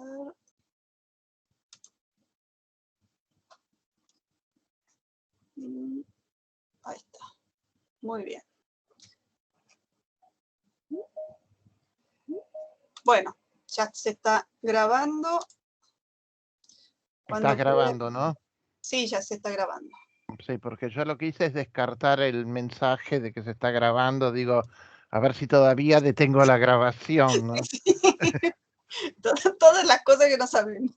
ver. Ahí está. Muy bien. Bueno, ya se está grabando. Estás grabando, ¿no? Sí, ya se está grabando. Sí, porque yo lo que hice es descartar el mensaje de que se está grabando. Digo, a ver si todavía detengo la grabación, ¿no? Sí. Todas las cosas que no sabemos.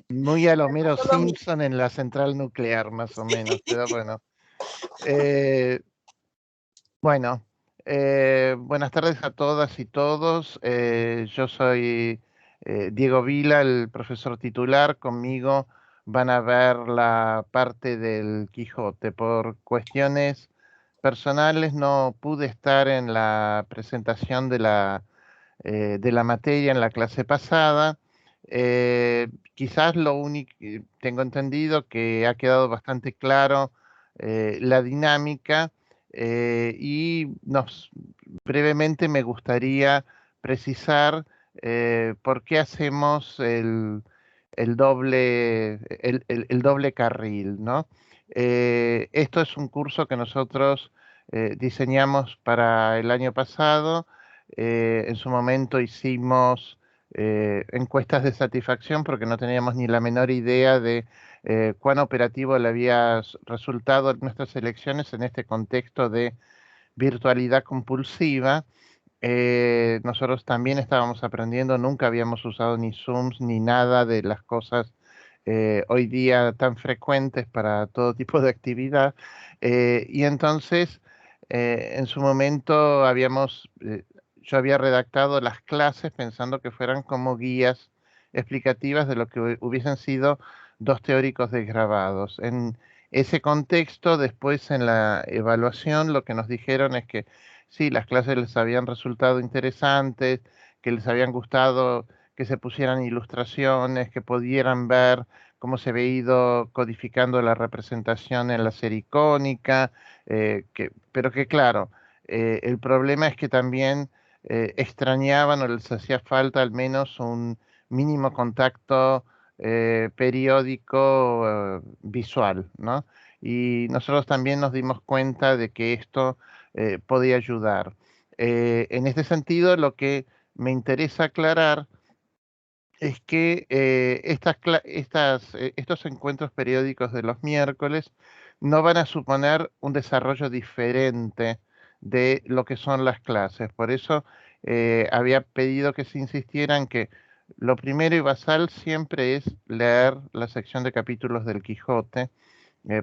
Muy a lo Homero Solo Simpson en la central nuclear, más o menos. Pero bueno. Bueno, buenas tardes a todas y todos. Yo soy Diego Vila, el profesor titular. Conmigo van a ver la parte del Quijote. Por cuestiones personales no pude estar en la presentación de la materia en la clase pasada. Quizás lo único, tengo entendido que ha quedado bastante claro la dinámica y brevemente me gustaría precisar por qué hacemos el doble carril, ¿no? Esto es un curso que nosotros diseñamos para el año pasado. En su momento hicimos encuestas de satisfacción porque no teníamos ni la menor idea de cuán operativo le había resultado nuestras elecciones en este contexto de virtualidad compulsiva. Nosotros también estábamos aprendiendo, nunca habíamos usado ni Zooms ni nada de las cosas hoy día tan frecuentes para todo tipo de actividad. Y entonces, en su momento yo había redactado las clases pensando que fueran como guías explicativas de lo que hubiesen sido dos teóricos desgravados. En ese contexto, después en la evaluación, lo que nos dijeron es que sí, las clases les habían resultado interesantes, que les habían gustado que se pusieran ilustraciones, que pudieran ver cómo se había ido codificando la representación en la serie icónica, pero que claro, el problema es que también extrañaban o les hacía falta al menos un mínimo contacto periódico visual, ¿no? Y nosotros también nos dimos cuenta de que esto podía ayudar. En este sentido, lo que me interesa aclarar es que estos encuentros periódicos de los miércoles no van a suponer un desarrollo diferente de lo que son las clases. Por eso había pedido que se insistiera en que lo primero y basal siempre es leer la sección de capítulos del Quijote,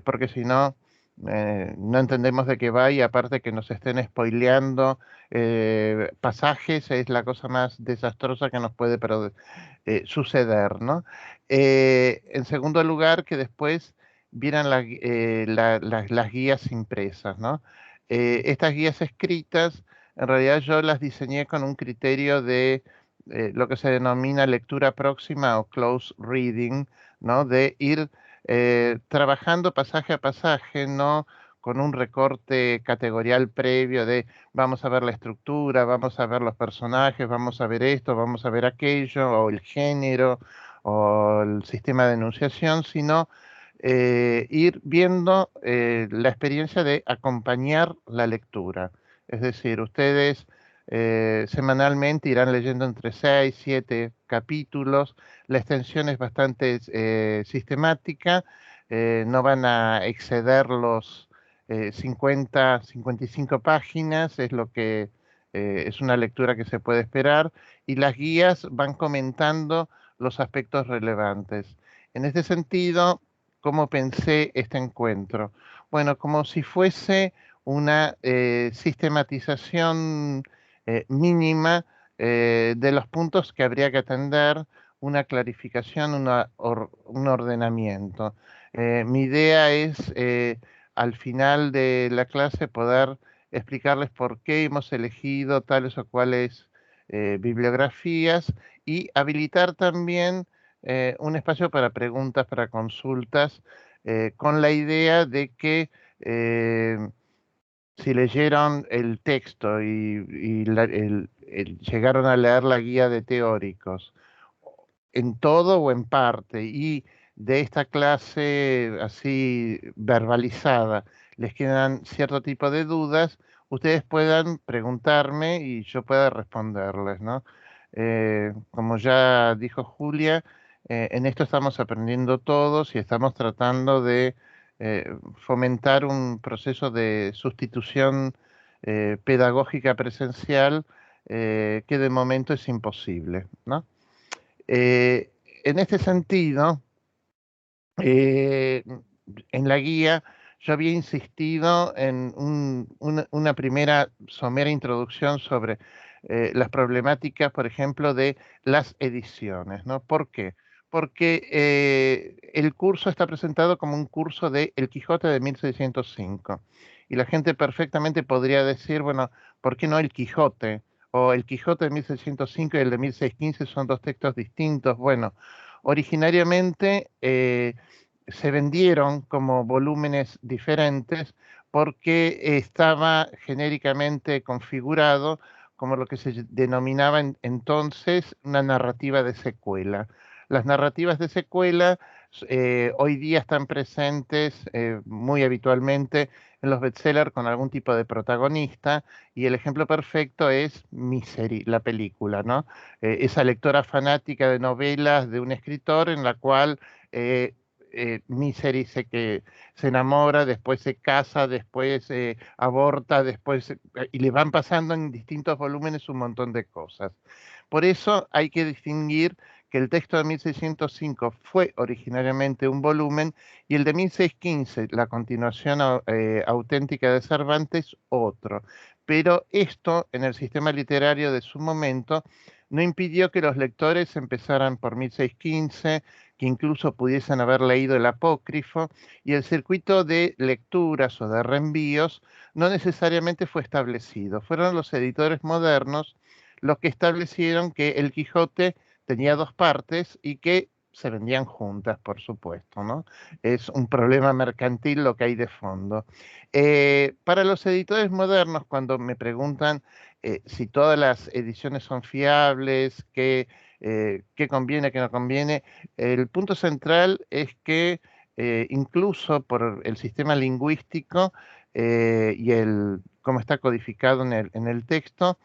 porque si no, no entendemos de qué va y aparte que nos estén spoileando pasajes es la cosa más desastrosa que nos puede suceder, ¿no? En segundo lugar, que después vieran las guías impresas, ¿no? Estas guías escritas, en realidad yo las diseñé con un criterio de lo que se denomina lectura próxima o close reading, ¿no? De ir trabajando pasaje a pasaje, no con un recorte categorial previo de vamos a ver la estructura, vamos a ver los personajes, vamos a ver esto, vamos a ver aquello, o el género, o el sistema de enunciación, sino ir viendo la experiencia de acompañar la lectura. Es decir, ustedes semanalmente irán leyendo entre 6, 7 capítulos. La extensión es bastante sistemática, no van a exceder los 50, 55 páginas, es lo que es una lectura que se puede esperar, y las guías van comentando los aspectos relevantes. En este sentido, ¿cómo pensé este encuentro? Bueno, como si fuese una sistematización mínima de los puntos que habría que atender, una clarificación, un ordenamiento. Mi idea es al final de la clase poder explicarles por qué hemos elegido tales o cuales bibliografías y habilitar también un espacio para preguntas, para consultas, con la idea de que si leyeron el texto y llegaron a leer la guía de teóricos, en todo o en parte, y de esta clase así verbalizada les quedan cierto tipo de dudas, ustedes puedan preguntarme y yo pueda responderles, ¿no? Como ya dijo Julia, en esto estamos aprendiendo todos y estamos tratando de fomentar un proceso de sustitución pedagógica presencial que de momento es imposible, ¿no? Eh, en este sentido, eh, en la guía yo había insistido en una primera somera introducción sobre las problemáticas, por ejemplo, de las ediciones, ¿no? ¿Por qué? Porque el curso está presentado como un curso de El Quijote de 1605. Y la gente perfectamente podría decir, bueno, ¿por qué no El Quijote? O El Quijote de 1605 y el de 1615 son dos textos distintos. Bueno, originariamente se vendieron como volúmenes diferentes porque estaba genéricamente configurado como lo que se denominaba entonces una narrativa de secuela. Las narrativas de secuela hoy día están presentes muy habitualmente en los bestsellers con algún tipo de protagonista, y el ejemplo perfecto es Misery, la película, ¿no? Esa lectora fanática de novelas de un escritor en la cual eh, Misery que se enamora, después se casa, después aborta, después y le van pasando en distintos volúmenes un montón de cosas. Por eso hay que distinguir que el texto de 1605 fue originariamente un volumen y el de 1615, la continuación auténtica de Cervantes, otro. Pero esto en el sistema literario de su momento no impidió que los lectores empezaran por 1615, que incluso pudiesen haber leído el apócrifo, y el circuito de lecturas o de reenvíos no necesariamente fue establecido. Fueron los editores modernos los que establecieron que el Quijote tenía dos partes y que se vendían juntas, por supuesto, ¿no? Es un problema mercantil lo que hay de fondo. Para los editores modernos, cuando me preguntan si todas las ediciones son fiables, qué conviene, qué no conviene, el punto central es que incluso por el sistema lingüístico y cómo está codificado en el texto,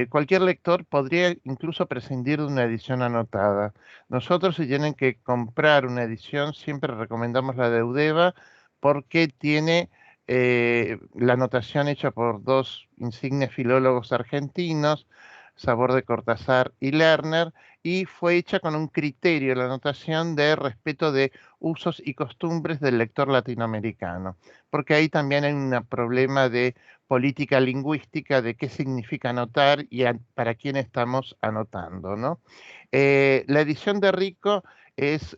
cualquier lector podría incluso prescindir de una edición anotada. Nosotros, si tienen que comprar una edición, siempre recomendamos la de Eudeva porque tiene la anotación hecha por dos insignes filólogos argentinos, Sabor de Cortázar y Lerner, y fue hecha con un criterio, la anotación de respeto de usos y costumbres del lector latinoamericano, porque ahí también hay un problema de política lingüística de qué significa anotar y para quién estamos anotando, ¿no? La edición de Rico es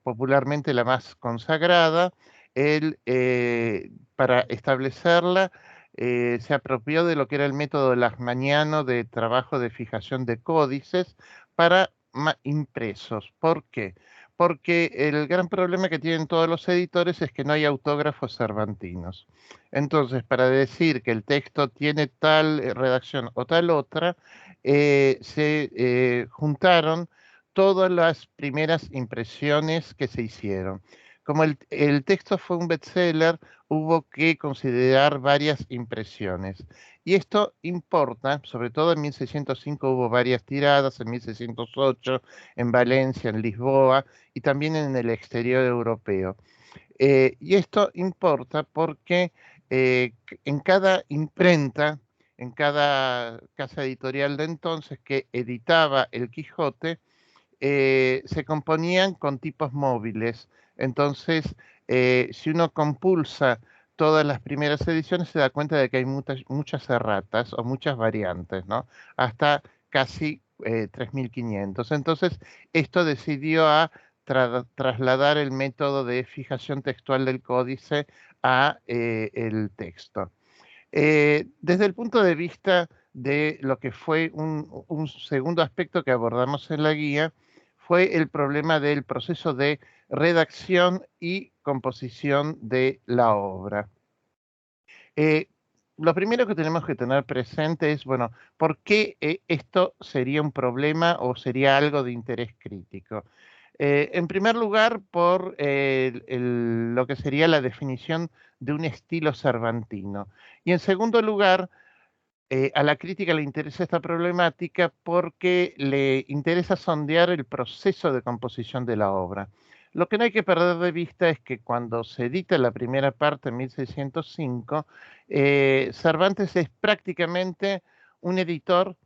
popularmente la más consagrada. Él, para establecerla, se apropió de lo que era el método Lachmanniano de trabajo de fijación de códices para impresos. ¿Por qué? Porque el gran problema que tienen todos los editores es que no hay autógrafos cervantinos. Entonces, para decir que el texto tiene tal redacción o tal otra, se juntaron todas las primeras impresiones que se hicieron. Como el texto fue un bestseller, hubo que considerar varias impresiones. Y esto importa, sobre todo en 1605 hubo varias tiradas, en 1608, en Valencia, en Lisboa y también en el exterior europeo. Y esto importa porque en cada imprenta, en cada casa editorial de entonces que editaba El Quijote, se componían con tipos móviles. Entonces, si uno compulsa todas las primeras ediciones, se da cuenta de que hay muchas erratas o muchas variantes, ¿no? Hasta casi 3.500. Entonces, esto decidió a trasladar el método de fijación textual del códice a el texto. Desde el punto de vista de lo que fue un segundo aspecto que abordamos en la guía, fue el problema del proceso de redacción y composición de la obra. Eh, lo primero que tenemos que tener presente es, bueno, ¿por qué esto sería un problema o sería algo de interés crítico? En primer lugar, por lo que sería la definición de un estilo cervantino. Y en segundo lugar, a la crítica le interesa esta problemática porque le interesa sondear el proceso de composición de la obra. Lo que no hay que perder de vista es que cuando se edita la primera parte en 1605, Cervantes es prácticamente un editor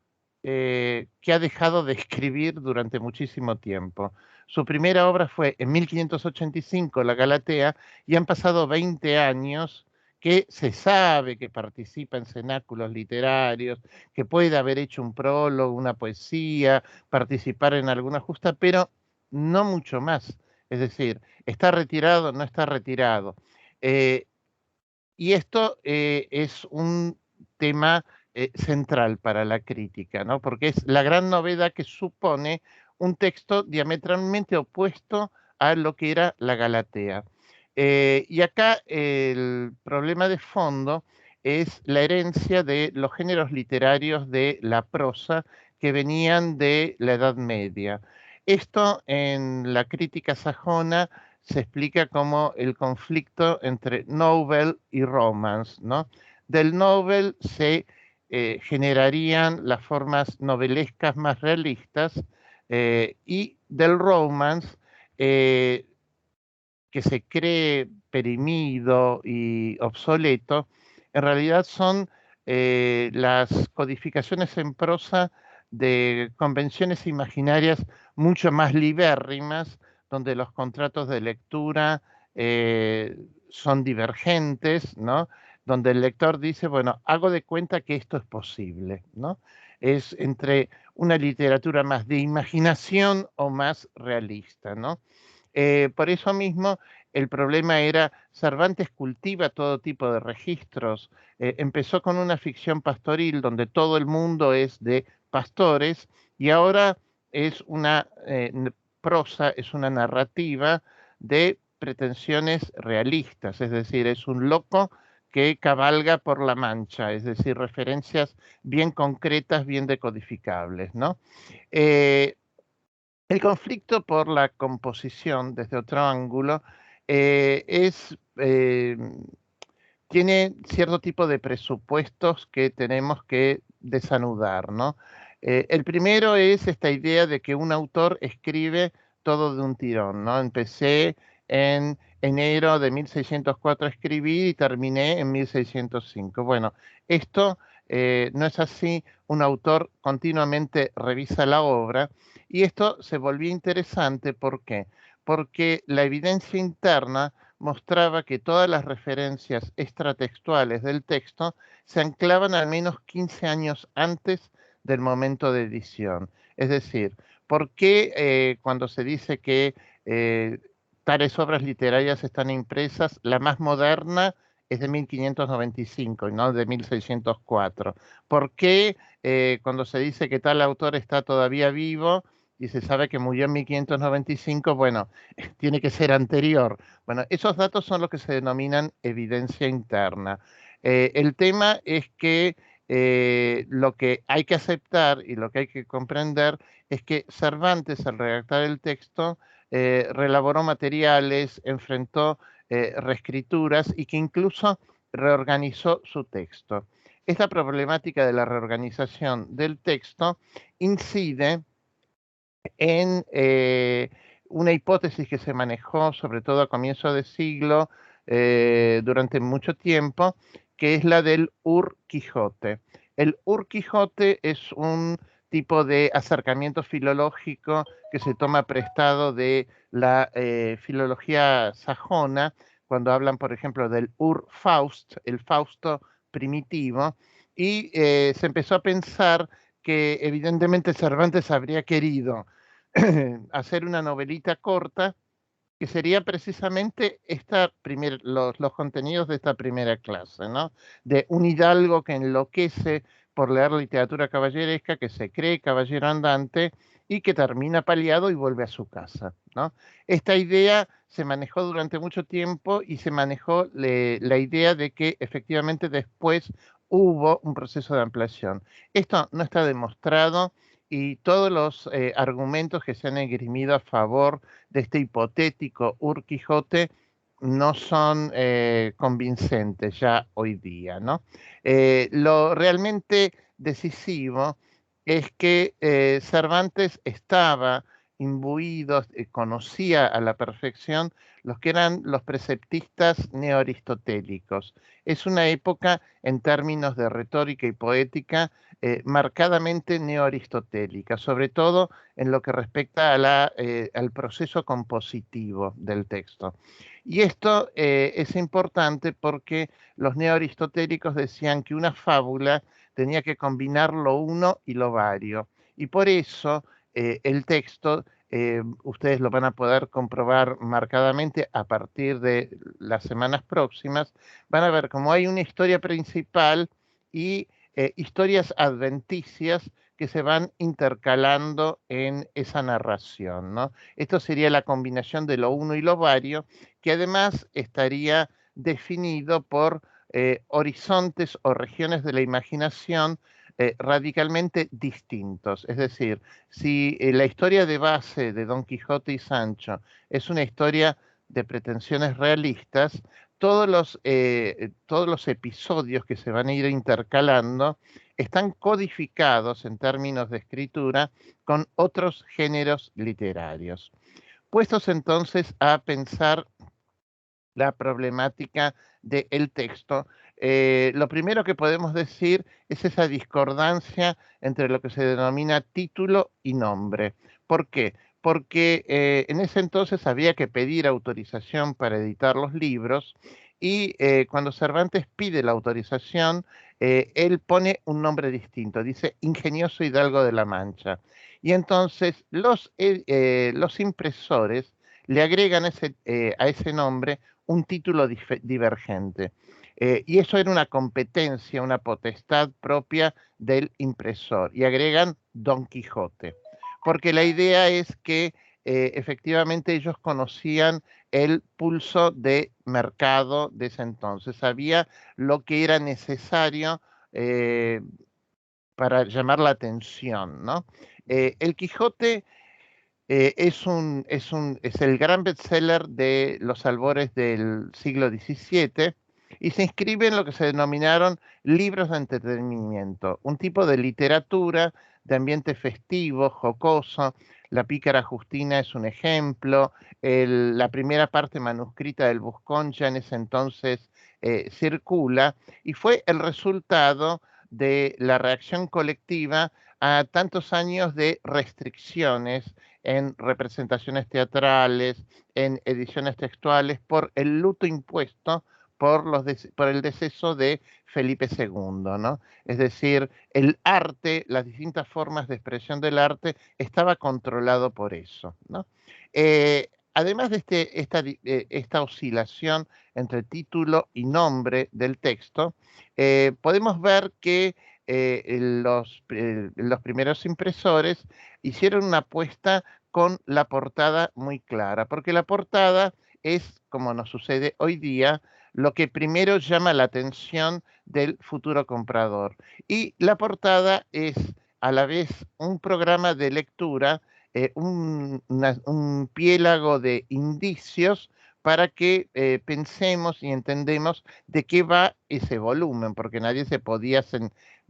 que ha dejado de escribir durante muchísimo tiempo. Su primera obra fue en 1585, La Galatea, y han pasado 20 años que se sabe que participa en cenáculos literarios, que puede haber hecho un prólogo, una poesía, participar en alguna justa, pero no mucho más. Es decir, está retirado, no está retirado. Eh, y esto es un tema central para la crítica, ¿no? Porque es la gran novedad que supone un texto diametralmente opuesto a lo que era la Galatea. Y acá el problema de fondo es la herencia de los géneros literarios de la prosa que venían de la Edad Media. Esto en la crítica sajona se explica como el conflicto entre novel y romance, ¿no? Del novel se generarían las formas novelescas más realistas y del romance eh, que se cree perimido y obsoleto, en realidad son las codificaciones en prosa de convenciones imaginarias mucho más libérrimas, donde los contratos de lectura son divergentes, ¿no? Donde el lector dice, bueno, hago de cuenta que esto es posible, ¿no? Es entre una literatura más de imaginación o más realista, ¿no? Por eso mismo, el problema era, Cervantes cultiva todo tipo de registros. Empezó con una ficción pastoril donde todo el mundo es de pastores y ahora es una prosa, es una narrativa de pretensiones realistas, es decir, es un loco que cabalga por la Mancha, es decir, referencias bien concretas, bien decodificables, ¿no? Eh, el conflicto por la composición, desde otro ángulo, es, tiene cierto tipo de presupuestos que tenemos que desanudar, ¿no? El primero es esta idea de que un autor escribe todo de un tirón, ¿no? Empecé en enero de 1604 a escribir y terminé en 1605. Bueno, esto no es así. Un autor continuamente revisa la obra y esto se volvió interesante. ¿Por qué? Porque la evidencia interna mostraba que todas las referencias extratextuales del texto se anclaban al menos 15 años antes del momento de edición. Es decir, ¿por qué cuando se dice que eh, tales obras literarias están impresas, la más moderna es de 1595 y no de 1604? ¿Por qué cuando se dice que tal autor está todavía vivo y se sabe que murió en 1595, bueno, tiene que ser anterior? Bueno, esos datos son los que se denominan evidencia interna. El tema es que lo que hay que aceptar y lo que hay que comprender es que Cervantes, al redactar el texto, reelaboró materiales, enfrentó reescrituras y que incluso reorganizó su texto. Esta problemática de la reorganización del texto incide en una hipótesis que se manejó sobre todo a comienzo de siglo durante mucho tiempo, que es la del Ur Quijote. El Ur Quijote es un tipo de acercamiento filológico que se toma prestado de la filología sajona, cuando hablan, por ejemplo, del Ur Faust, el Fausto primitivo, y se empezó a pensar que evidentemente Cervantes habría querido hacer una novelita corta que sería precisamente los contenidos de esta primera clase, ¿no? De un hidalgo que enloquece por leer literatura caballeresca, que se cree caballero andante y que termina paliado y vuelve a su casa, ¿no? Esta idea se manejó durante mucho tiempo y se manejó la idea de que efectivamente después hubo un proceso de ampliación. Esto no está demostrado y todos los argumentos que se han esgrimido a favor de este hipotético Quijote no son convincentes ya hoy día, ¿no? Lo realmente decisivo es que Cervantes estaba imbuido, conocía a la perfección los que eran los preceptistas neoaristotélicos. Es una época, en términos de retórica y poética, marcadamente neoaristotélica, sobre todo en lo que respecta a al proceso compositivo del texto. Y esto es importante porque los neoaristotélicos decían que una fábula tenía que combinar lo uno y lo vario. Y por eso el texto, ustedes lo van a poder comprobar marcadamente a partir de las semanas próximas, van a ver cómo hay una historia principal y historias adventicias que se van intercalando en esa narración, ¿no? Esto sería la combinación de lo uno y lo vario, que además estaría definido por horizontes o regiones de la imaginación radicalmente distintos. Es decir, si la historia de base de Don Quijote y Sancho es una historia de pretensiones realistas, todos los episodios que se van a ir intercalando están codificados en términos de escritura con otros géneros literarios. Puestos entonces a pensar la problemática del texto, lo primero que podemos decir es esa discordancia entre lo que se denomina título y nombre. ¿Por qué? Porque en ese entonces había que pedir autorización para editar los libros y cuando Cervantes pide la autorización, él pone un nombre distinto, dice Ingenioso Hidalgo de la Mancha. Y entonces los impresores le agregan a ese nombre un título divergente. Y eso era una competencia, una potestad propia del impresor. Y agregan Don Quijote, porque la idea es que efectivamente ellos conocían el pulso de mercado de ese entonces, sabía lo que era necesario eh, para llamar la atención, ¿no? El Quijote es el gran bestseller de los albores del siglo XVII y se inscribe en lo que se denominaron libros de entretenimiento, un tipo de literatura de ambiente festivo, jocoso. La Pícara Justina es un ejemplo. La primera parte manuscrita del Buscón ya en ese entonces circula y fue el resultado de la reacción colectiva a tantos años de restricciones en representaciones teatrales, en ediciones textuales, por el luto impuesto por el deceso de Felipe II, ¿no? Es decir, el arte, las distintas formas de expresión del arte, estaba controlado por eso, ¿no? Además de esta oscilación entre título y nombre del texto, podemos ver que los primeros impresores hicieron una apuesta con la portada muy clara, porque la portada es, como nos sucede hoy día, lo que primero llama la atención del futuro comprador. Y la portada es a la vez un programa de lectura, un piélago de indicios para que pensemos y entendemos de qué va ese volumen, porque nadie se podía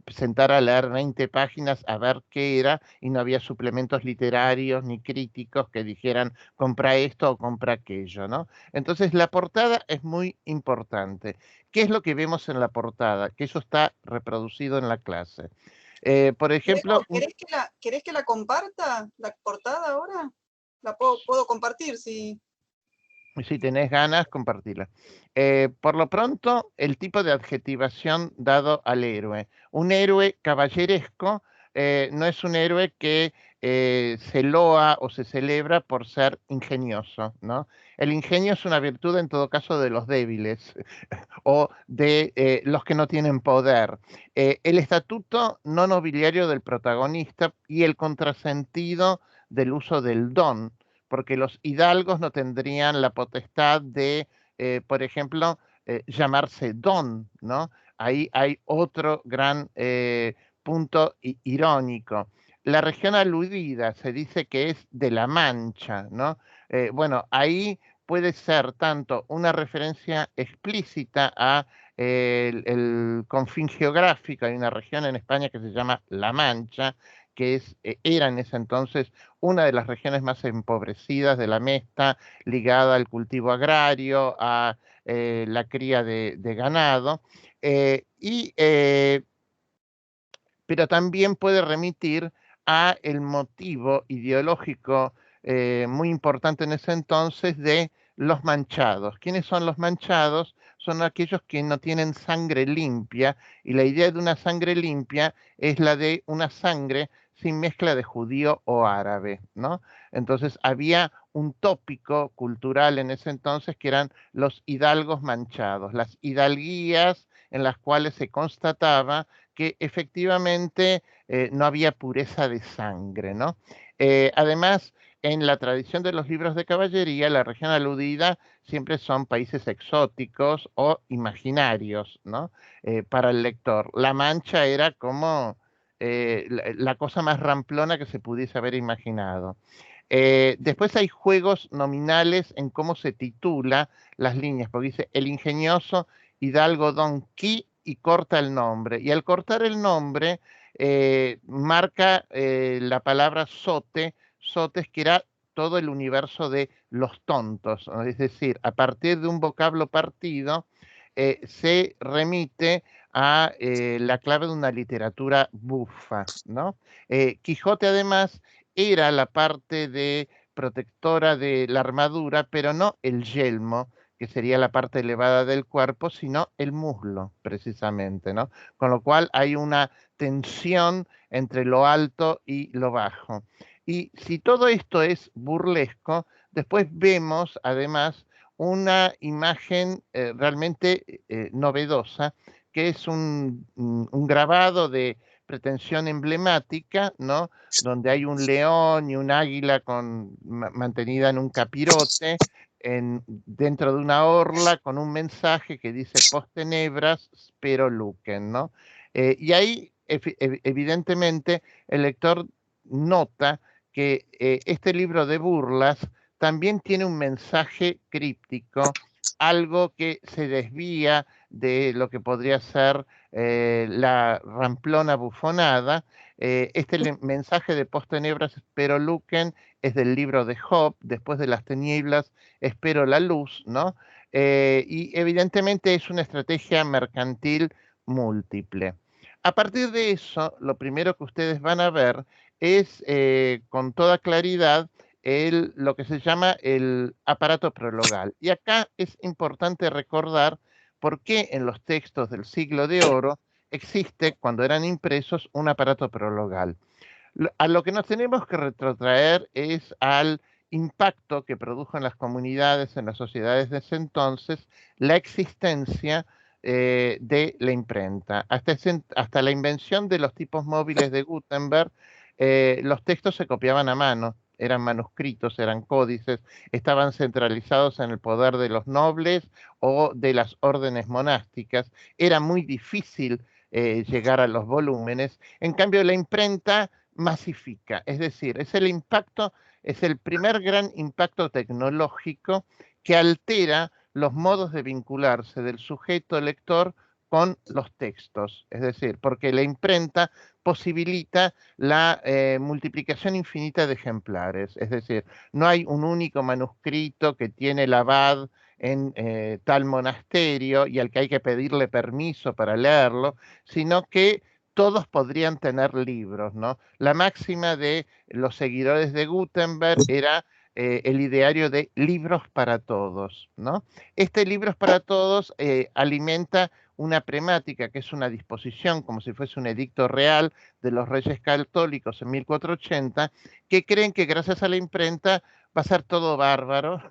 sentar a leer 20 páginas a ver qué era y no había suplementos literarios ni críticos que dijeran compra esto o compra aquello, ¿no? Entonces la portada es muy importante. ¿Qué es lo que vemos en la portada? Que eso está reproducido en la clase. Por ejemplo, ¿Querés que la comparta, la portada ahora? La puedo compartir, sí. si tenés ganas, compartirla. Por lo pronto, el tipo de adjetivación dado al héroe. Un héroe caballeresco no es un héroe que se loa o se celebra por ser ingenioso, ¿no? El ingenio es una virtud en todo caso de los débiles o de los que no tienen poder. El estatuto no nobiliario del protagonista y el contrasentido del uso del don, porque los hidalgos no tendrían la potestad de, por ejemplo, llamarse don, ¿no? ahí hay otro gran punto irónico. La región aludida se dice que es de La Mancha, ¿no? Bueno, ahí puede ser tanto una referencia explícita a el confín geográfico. Hay una región en España que se llama La Mancha, que era en ese entonces una de las regiones más empobrecidas de la Mesta, ligada al cultivo agrario, a la cría de ganado, y pero también puede remitir a el motivo ideológico muy importante en ese entonces de los manchados. ¿Quiénes son los manchados? Son aquellos que no tienen sangre limpia, y la idea de una sangre limpia es la de una sangre sin mezcla de judío o árabe, ¿no? Entonces había un tópico cultural en ese entonces que eran los hidalgos manchados, las hidalguías en las cuales se constataba que efectivamente no había pureza de sangre, ¿no? Además, en la tradición de los libros de caballería, la región aludida siempre son países exóticos o imaginarios, ¿no? Para el lector. La Mancha era como la cosa más ramplona que se pudiese haber imaginado. Después hay juegos nominales en cómo se titula las líneas, porque dice el ingenioso Hidalgo Don Qui y corta el nombre. Y al cortar el nombre, marca la palabra sote, sotes, que era todo el universo de los tontos, ¿no? Es decir, a partir de un vocablo partido, se remite a la clave de una literatura bufa, ¿no? Quijote además era la parte de protectora de la armadura, pero no el yelmo, que sería la parte elevada del cuerpo, sino el muslo, precisamente, ¿no? Con lo cual hay una tensión entre lo alto y lo bajo. Y si todo esto es burlesco, después vemos además una imagen realmente novedosa, que es un grabado de pretensión emblemática, ¿no? Donde hay un león y un águila mantenida en un capirote, dentro de una orla, con un mensaje que dice post tenebras, spero lucen, ¿no? Y ahí, evidentemente, el lector nota que este libro de burlas también tiene un mensaje críptico, algo que se desvía de lo que podría ser la ramplona bufonada. Mensaje de post tenebras, spero lucen, es del libro de Job. Después de las tinieblas espero la luz, ¿no? Y evidentemente es una estrategia mercantil múltiple. A partir de eso, lo primero que ustedes van a ver es con toda claridad lo que se llama el aparato prologal. Y acá es importante recordar por qué en los textos del Siglo de Oro existe, cuando eran impresos, un aparato prologal. A lo que nos tenemos que retrotraer es al impacto que produjo en las comunidades, en las sociedades de ese entonces, la existencia de la imprenta. Hasta la invención de los tipos móviles de Gutenberg, los textos se copiaban a mano, eran manuscritos, eran códices, estaban centralizados en el poder de los nobles o de las órdenes monásticas. Era muy difícil llegar a los volúmenes. En cambio, la imprenta masifica, es decir, es el primer gran impacto tecnológico que altera los modos de vincularse del sujeto lector con los textos, es decir, porque la imprenta posibilita la multiplicación infinita de ejemplares, es decir, no hay un único manuscrito que tiene el abad en tal monasterio y al que hay que pedirle permiso para leerlo, sino que todos podrían tener libros, ¿no? La máxima de los seguidores de Gutenberg era el ideario de libros para todos, ¿no? Este libros para todos alimenta una premática, que es una disposición, como si fuese un edicto real de los reyes católicos en 1480, que creen que gracias a la imprenta va a ser todo bárbaro,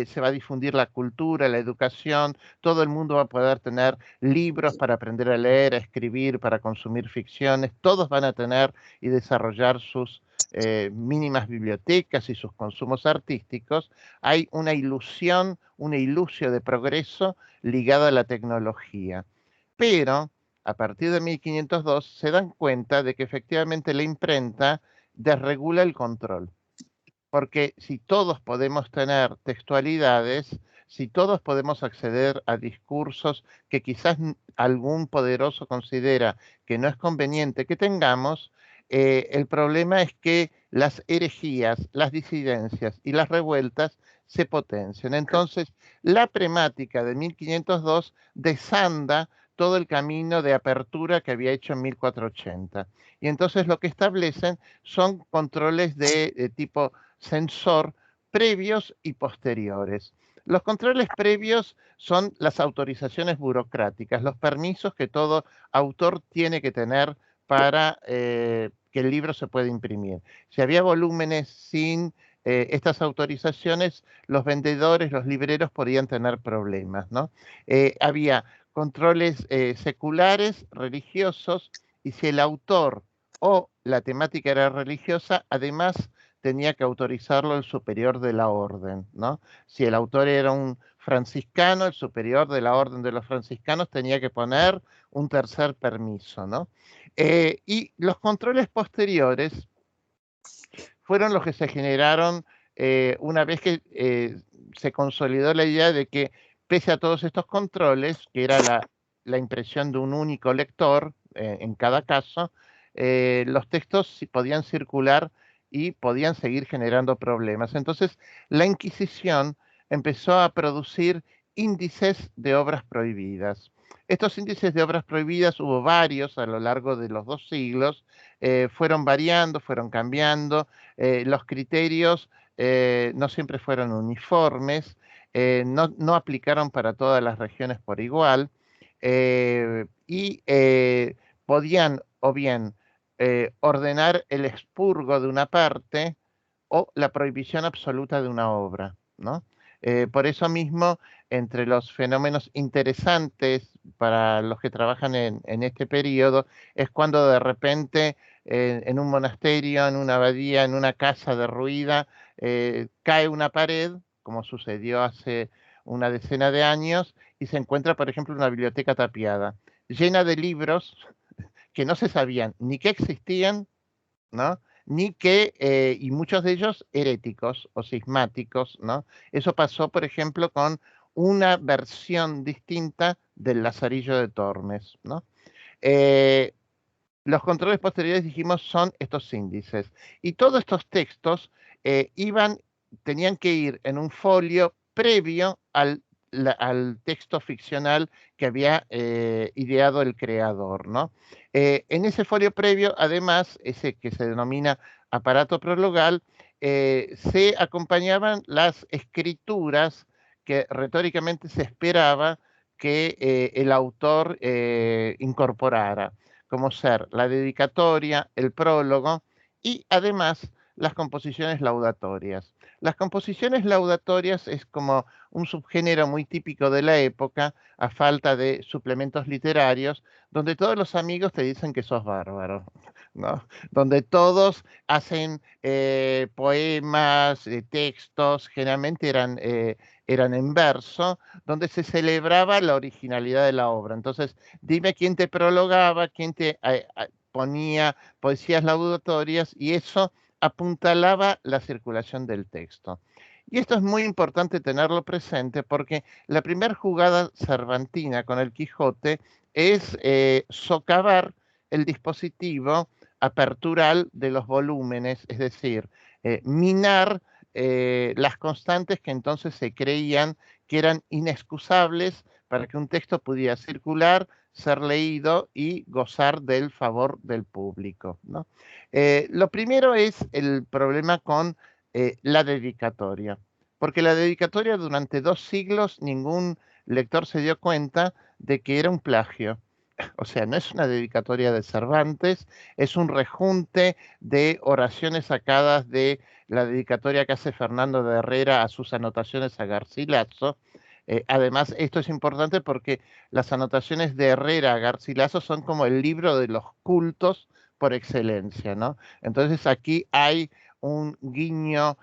se va a difundir la cultura, la educación, todo el mundo va a poder tener libros para aprender a leer, a escribir, para consumir ficciones, todos van a tener y desarrollar sus mínimas bibliotecas y sus consumos artísticos. Hay una ilusión, una ilusio de progreso ligada a la tecnología. Pero a partir de 1502, se dan cuenta de que efectivamente la imprenta desregula el control. Porque si todos podemos tener textualidades, si todos podemos acceder a discursos que quizás algún poderoso considera que no es conveniente que tengamos, el problema es que las herejías, las disidencias y las revueltas se potencian. Entonces, la premática de 1502 desanda todo el camino de apertura que había hecho en 1480. Y entonces lo que establecen son controles de tipo censor previos y posteriores. Los controles previos son las autorizaciones burocráticas, los permisos que todo autor tiene que tener para que el libro se pueda imprimir. Si había volúmenes sin estas autorizaciones, los vendedores, los libreros podían tener problemas, ¿no? Había controles seculares, religiosos, y si el autor o la temática era religiosa, además tenía que autorizarlo el superior de la orden, ¿no? Si el autor era un franciscano, el superior de la orden de los franciscanos tenía que poner un tercer permiso, ¿no? Y los controles posteriores fueron los que se generaron una vez que se consolidó la idea de que pese a todos estos controles, que era la impresión de un único lector en cada caso, los textos podían circular y podían seguir generando problemas. Entonces, la Inquisición empezó a producir índices de obras prohibidas. Estos índices de obras prohibidas hubo varios a lo largo de los 2 siglos, fueron variando, fueron cambiando, los criterios no siempre fueron uniformes, no aplicaron para todas las regiones por igual, y podían o bien ordenar el expurgo de una parte o la prohibición absoluta de una obra, ¿no? Por eso mismo, entre los fenómenos interesantes para los que trabajan en este periodo, es cuando de repente en un monasterio, en una abadía, en una casa derruida, cae una pared, como sucedió hace una decena de años, y se encuentra, por ejemplo, una biblioteca tapiada, llena de libros que no se sabían ni que existían, ¿no? Ni que, y muchos de ellos heréticos o cismáticos, ¿no? Eso pasó, por ejemplo, con una versión distinta del Lazarillo de Tormes, ¿no? Eh, los controles posteriores, dijimos, son estos índices. Y todos estos textos tenían que ir en un folio previo al texto ficcional que había ideado el creador, ¿no? En ese folio previo, además, ese que se denomina aparato prologal, se acompañaban las escrituras que retóricamente se esperaba que el autor incorporara, como ser la dedicatoria, el prólogo y además las composiciones laudatorias. Las composiciones laudatorias es como un subgénero muy típico de la época, a falta de suplementos literarios, donde todos los amigos te dicen que sos bárbaro, ¿no? Donde todos hacen poemas, textos, generalmente eran en verso, donde se celebraba la originalidad de la obra. Entonces, dime quién te prologaba, quién te ponía poesías laudatorias, y eso apuntalaba la circulación del texto. Y esto es muy importante tenerlo presente porque la primera jugada cervantina con el Quijote es socavar el dispositivo apertural de los volúmenes, es decir, minar las constantes que entonces se creían que eran inexcusables para que un texto pudiera circular, ser leído y gozar del favor del público, ¿no? Lo primero es el problema con la dedicatoria, porque la dedicatoria durante 2 siglos ningún lector se dio cuenta de que era un plagio. O sea, no es una dedicatoria de Cervantes, es un rejunte de oraciones sacadas de la dedicatoria que hace Fernando de Herrera a sus anotaciones a Garcilaso. Además, esto es importante porque las anotaciones de Herrera a Garcilaso son como el libro de los cultos por excelencia, ¿no? Entonces aquí hay un guiño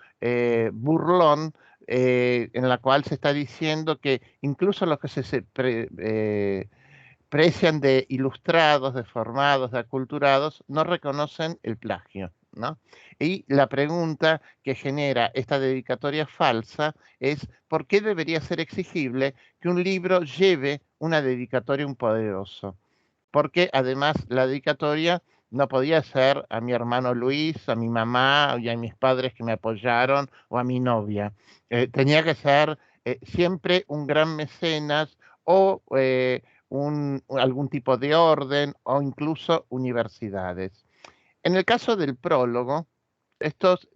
burlón en la cual se está diciendo que incluso los que se precian de ilustrados, de formados, de aculturados, no reconocen el plagio, ¿no? Y la pregunta que genera esta dedicatoria falsa es: ¿por qué debería ser exigible que un libro lleve una dedicatoria a un poderoso? Porque además la dedicatoria no podía ser a mi hermano Luis, a mi mamá y a mis padres que me apoyaron o a mi novia. Tenía que ser siempre un gran mecenas o algún tipo de orden o incluso universidades. En el caso del prólogo,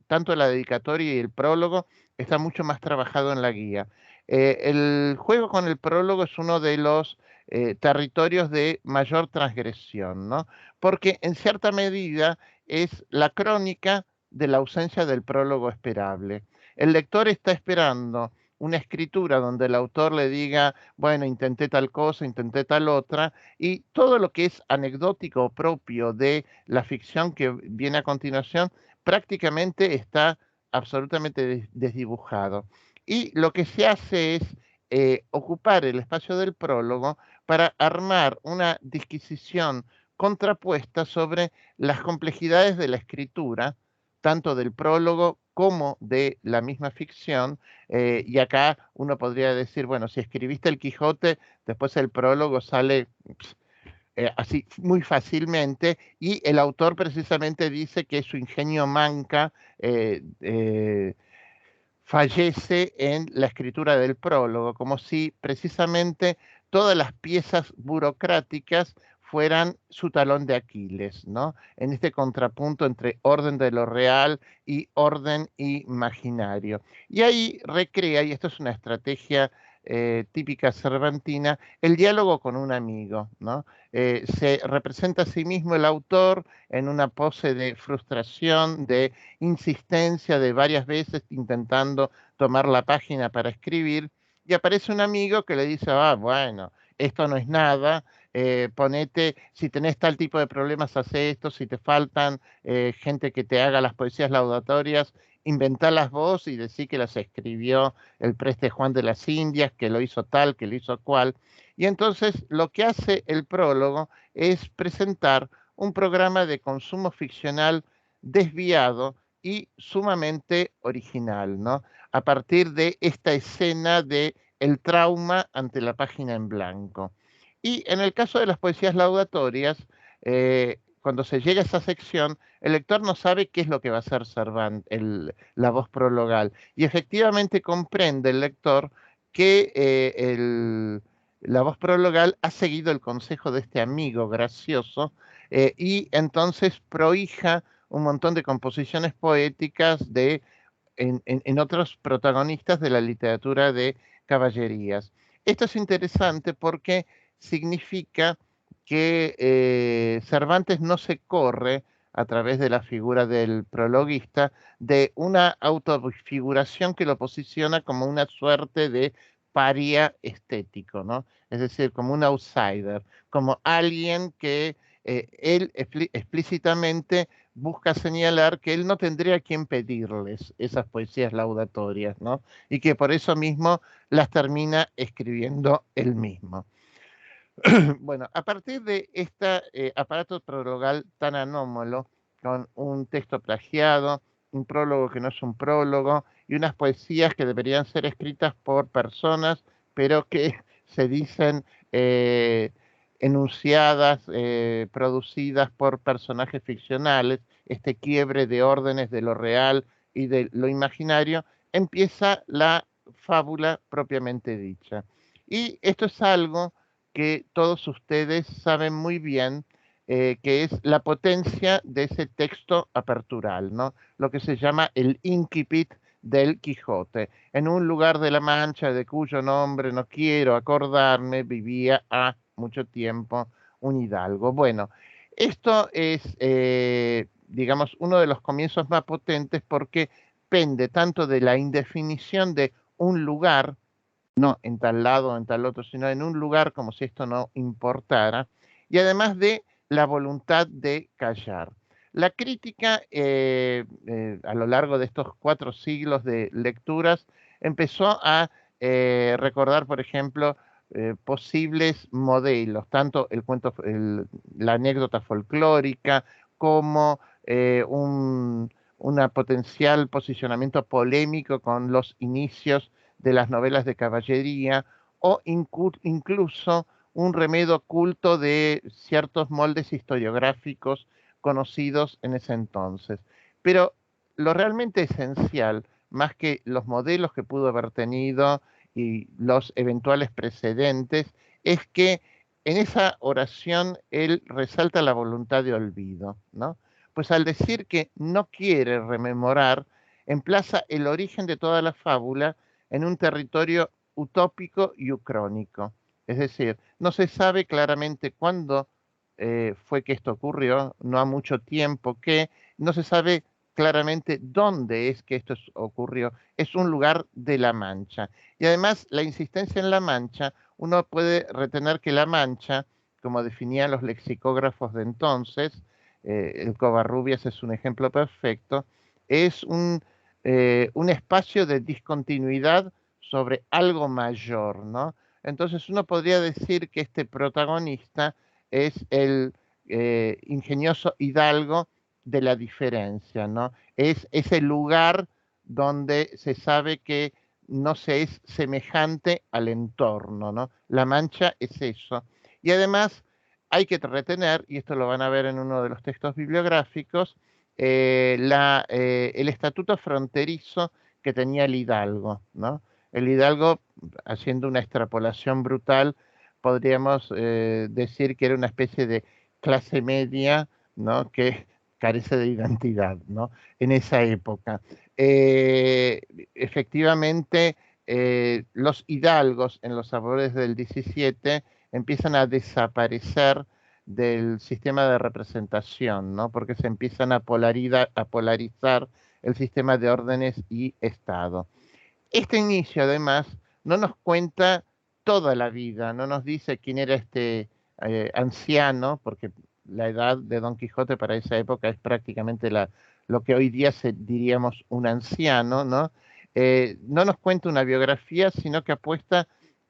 tanto la dedicatoria y el prólogo, está mucho más trabajado en la guía. El juego con el prólogo es uno de los territorios de mayor transgresión, ¿no? Porque en cierta medida es la crónica de la ausencia del prólogo esperable. El lector está esperando una escritura donde el autor le diga, bueno, intenté tal cosa, intenté tal otra, y todo lo que es anecdótico propio de la ficción que viene a continuación prácticamente está absolutamente desdibujado. Y lo que se hace es ocupar el espacio del prólogo para armar una disquisición contrapuesta sobre las complejidades de la escritura, tanto del prólogo como de la misma ficción. Y acá uno podría decir, bueno, si escribiste el Quijote, después el prólogo sale así muy fácilmente, y el autor precisamente dice que su ingenio manca, fallece en la escritura del prólogo, como si precisamente todas las piezas burocráticas fueran su talón de Aquiles, ¿no? En este contrapunto entre orden de lo real y orden imaginario. Y ahí recrea, y esto es una estrategia típica cervantina, el diálogo con un amigo, ¿no? Se representa a sí mismo el autor en una pose de frustración, de insistencia, de varias veces intentando tomar la página para escribir, y aparece un amigo que le dice, ah, bueno, esto no es nada, ponete, si tenés tal tipo de problemas, hace esto, si te faltan gente que te haga las poesías laudatorias, inventalas vos y decí que las escribió el preste Juan de las Indias, que lo hizo tal, que lo hizo cual. Y entonces lo que hace el prólogo es presentar un programa de consumo ficcional desviado y sumamente original, ¿no? A partir de esta escena de el trauma ante la página en blanco. Y en el caso de las poesías laudatorias, cuando se llega a esa sección, el lector no sabe qué es lo que va a hacer Cervantes, la voz prologal. Y efectivamente comprende el lector que la voz prologal ha seguido el consejo de este amigo gracioso, y entonces prohija un montón de composiciones poéticas en otros protagonistas de la literatura de caballerías. Esto es interesante porque significa que Cervantes no se corre a través de la figura del prologuista de una autofiguración que lo posiciona como una suerte de paria estético, ¿no? Es decir, como un outsider, como alguien que él explícitamente busca señalar que él no tendría a quien pedirles esas poesías laudatorias, ¿no? Y que por eso mismo las termina escribiendo él mismo. Bueno, a partir de este aparato prologal tan anómalo, con un texto plagiado, un prólogo que no es un prólogo, y unas poesías que deberían ser escritas por personas, pero que se dicen enunciadas, producidas por personajes ficcionales, este quiebre de órdenes de lo real y de lo imaginario, empieza la fábula propiamente dicha. Y esto es algo que todos ustedes saben muy bien, que es la potencia de ese texto apertural, ¿no? Lo que se llama el incipit del Quijote. En un lugar de la Mancha de cuyo nombre no quiero acordarme, vivía ha mucho tiempo un hidalgo. Bueno, esto es, digamos, uno de los comienzos más potentes porque pende tanto de la indefinición de un lugar, no en tal lado o en tal otro, sino en un lugar como si esto no importara, y además de la voluntad de callar. La crítica, a lo largo de estos 4 siglos de lecturas, empezó a recordar, por ejemplo, posibles modelos, tanto la anécdota folclórica como una potencial posicionamiento polémico con los inicios de las novelas de caballería o incluso un remedio oculto de ciertos moldes historiográficos conocidos en ese entonces. Pero lo realmente esencial, más que los modelos que pudo haber tenido y los eventuales precedentes, es que en esa oración él resalta la voluntad de olvido, ¿no? Pues al decir que no quiere rememorar, emplaza el origen de toda la fábula en un territorio utópico y ucrónico. Es decir, no se sabe claramente cuándo fue que esto ocurrió, no ha mucho tiempo que, no se sabe claramente dónde es que esto ocurrió. Es un lugar de La Mancha. Y además, la insistencia en La Mancha, uno puede retener que La Mancha, como definían los lexicógrafos de entonces, el Covarrubias es un ejemplo perfecto, es un espacio de discontinuidad sobre algo mayor, ¿no? Entonces uno podría decir que este protagonista es el ingenioso hidalgo de la diferencia, ¿no? Es ese lugar donde se sabe que no se es semejante al entorno, ¿no? La Mancha es eso. Y además hay que retener, y esto lo van a ver en uno de los textos bibliográficos, el estatuto fronterizo que tenía el hidalgo, ¿no? El hidalgo, haciendo una extrapolación brutal, podríamos decir que era una especie de clase media, ¿no? Que carece de identidad, ¿no? En esa época. Eh, Efectivamente, los hidalgos en los albores del 17 empiezan a desaparecer del sistema de representación, ¿no? Porque se empiezan a polarizar el sistema de órdenes y Estado. Este inicio, además, no nos cuenta toda la vida, no nos dice quién era este anciano, porque la edad de Don Quijote para esa época es prácticamente lo que hoy día diríamos un anciano, ¿no? No nos cuenta una biografía, sino que apuesta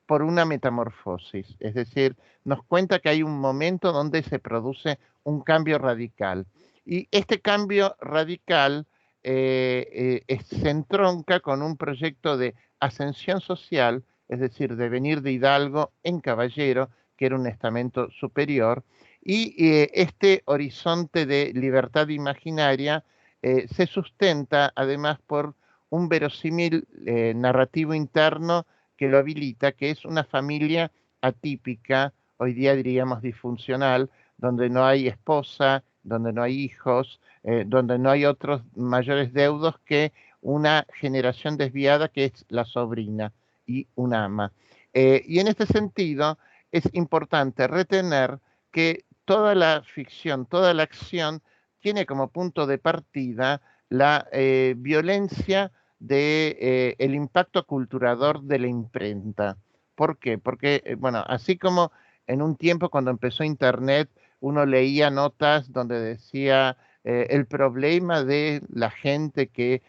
por una metamorfosis, es decir, nos cuenta que hay un momento donde se produce un cambio radical. Y este cambio radical se entronca con un proyecto de ascensión social, es decir, de venir de hidalgo en caballero, que era un estamento superior, y este horizonte de libertad imaginaria se sustenta además por un verosímil narrativo interno que lo habilita, que es una familia atípica, hoy día diríamos disfuncional, donde no hay esposa, donde no hay hijos, donde no hay otros mayores deudos que una generación desviada que es la sobrina y un ama. Y en este sentido es importante retener que toda la ficción, toda la acción tiene como punto de partida la violencia de el impacto culturador de la imprenta. ¿Por qué? Porque, bueno, así como en un tiempo cuando empezó Internet, uno leía notas donde decía el problema de la gente que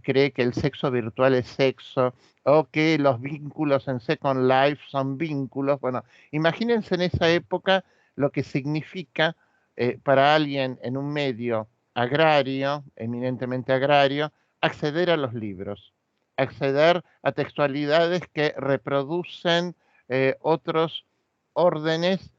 cree que el sexo virtual es sexo o que los vínculos en Second Life son vínculos. Bueno, imagínense en esa época lo que significa para alguien en un medio agrario, eminentemente agrario, acceder a los libros, acceder a textualidades que reproducen otros órdenes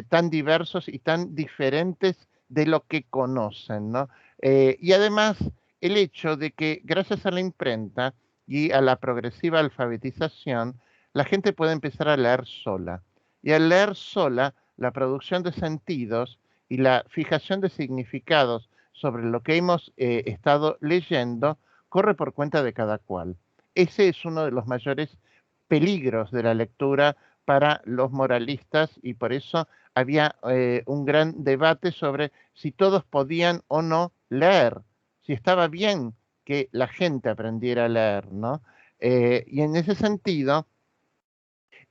tan diversos y tan diferentes de lo que conocen, ¿no? Y además el hecho de que gracias a la imprenta y a la progresiva alfabetización, la gente puede empezar a leer sola. Y al leer sola, la producción de sentidos y la fijación de significados sobre lo que hemos estado leyendo corre por cuenta de cada cual. Ese es uno de los mayores peligros de la lectura para los moralistas y por eso había un gran debate sobre si todos podían o no leer, si estaba bien que la gente aprendiera a leer, ¿no? Y en ese sentido,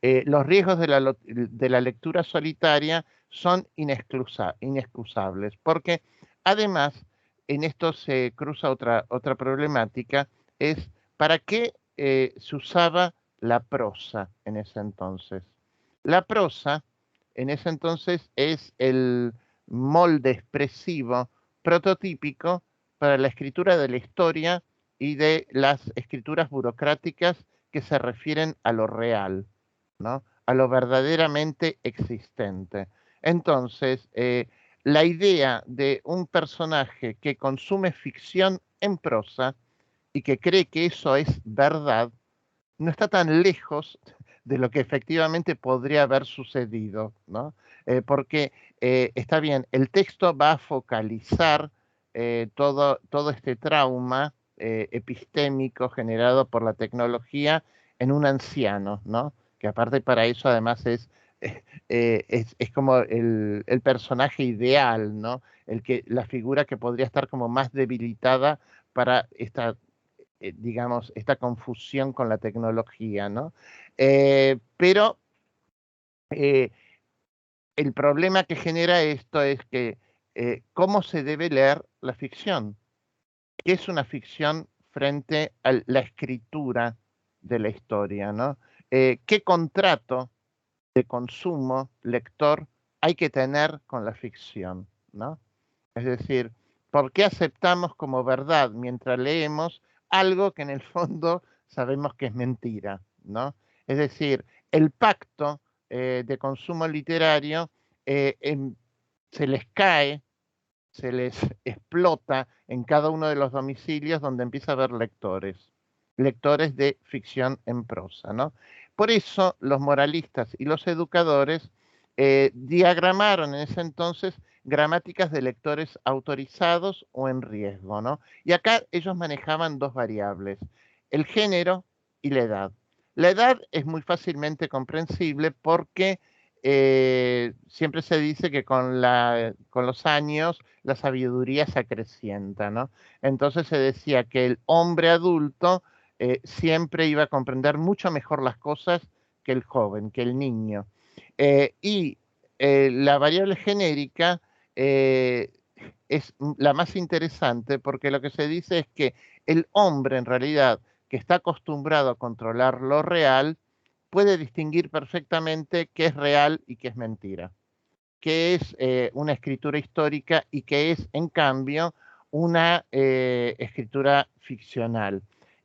los riesgos de la lectura solitaria son inexcusables, porque además en esto se cruza otra problemática, es para qué se usaba la prosa en ese entonces. La prosa, en ese entonces, es el molde expresivo prototípico para la escritura de la historia y de las escrituras burocráticas que se refieren a lo real, ¿no? A lo verdaderamente existente. Entonces, la idea de un personaje que consume ficción en prosa y que cree que eso es verdad, no está tan lejos de lo que efectivamente podría haber sucedido, ¿no? Porque está bien, el texto va a focalizar todo este trauma epistémico generado por la tecnología en un anciano, ¿no? Que aparte para eso además es como el personaje ideal, ¿no? La figura que podría estar como más debilitada para esta digamos, esta confusión con la tecnología, ¿no? Pero eh, el problema que genera esto es que cómo se debe leer la ficción. ¿Qué es una ficción frente a la escritura de la historia, ¿no? ¿Qué contrato de consumo lector hay que tener con la ficción, ¿no? Es decir, ¿por qué aceptamos como verdad mientras leemos algo que en el fondo sabemos que es mentira, ¿no? Es decir, el pacto de consumo literario se les cae, se les explota en cada uno de los domicilios donde empieza a haber lectores, lectores de ficción en prosa, ¿no? Por eso los moralistas y los educadores diagramaron en ese entonces gramáticas de lectores autorizados o en riesgo, ¿no? Y acá ellos manejaban dos variables, el género y la edad. La edad es muy fácilmente comprensible porque siempre se dice que con los años la sabiduría se acrecienta, ¿no? Entonces se decía que el hombre adulto siempre iba a comprender mucho mejor las cosas que el joven, que el niño. Y la variable genérica eh, es la más interesante porque lo que se dice es que el hombre en realidad que está acostumbrado a controlar lo real puede distinguir perfectamente qué es real y qué es mentira, qué es una escritura histórica y qué es, en cambio, una escritura ficcional.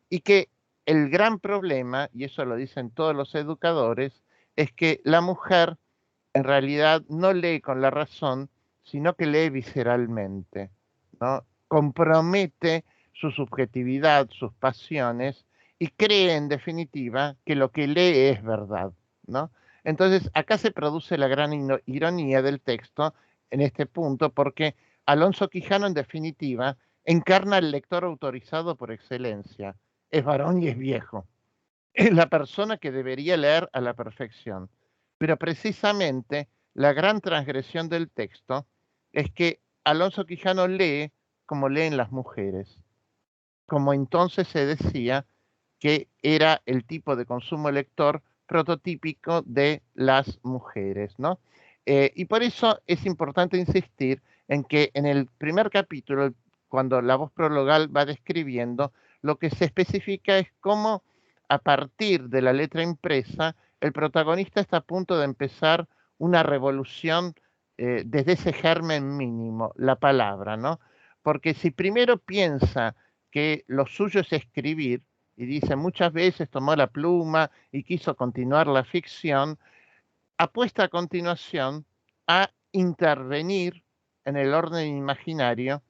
Y que el gran problema, y eso lo dicen todos los educadores, es que la mujer en realidad no lee con la razón, sino que lee visceralmente, ¿no? Compromete su subjetividad, sus pasiones, y cree en definitiva que lo que lee es verdad, ¿no? Entonces, acá se produce la gran ironía del texto en este punto, porque Alonso Quijano, en definitiva, encarna al lector autorizado por excelencia. Es varón y es viejo. Es la persona que debería leer a la perfección. Pero precisamente la gran transgresión del texto es que Alonso Quijano lee como leen las mujeres, como entonces se decía que era el tipo de consumo lector prototípico de las mujeres, ¿no? Y por eso es importante insistir en que en el primer capítulo, cuando la voz prologal va describiendo, lo que se especifica es cómo a partir de la letra impresa, el protagonista está a punto de empezar una revolución desde ese germen mínimo, la palabra, ¿no? Porque si primero piensa que lo suyo es escribir, y dice muchas veces tomó la pluma y quiso continuar la ficción, apuesta a continuación a intervenir en el orden imaginario,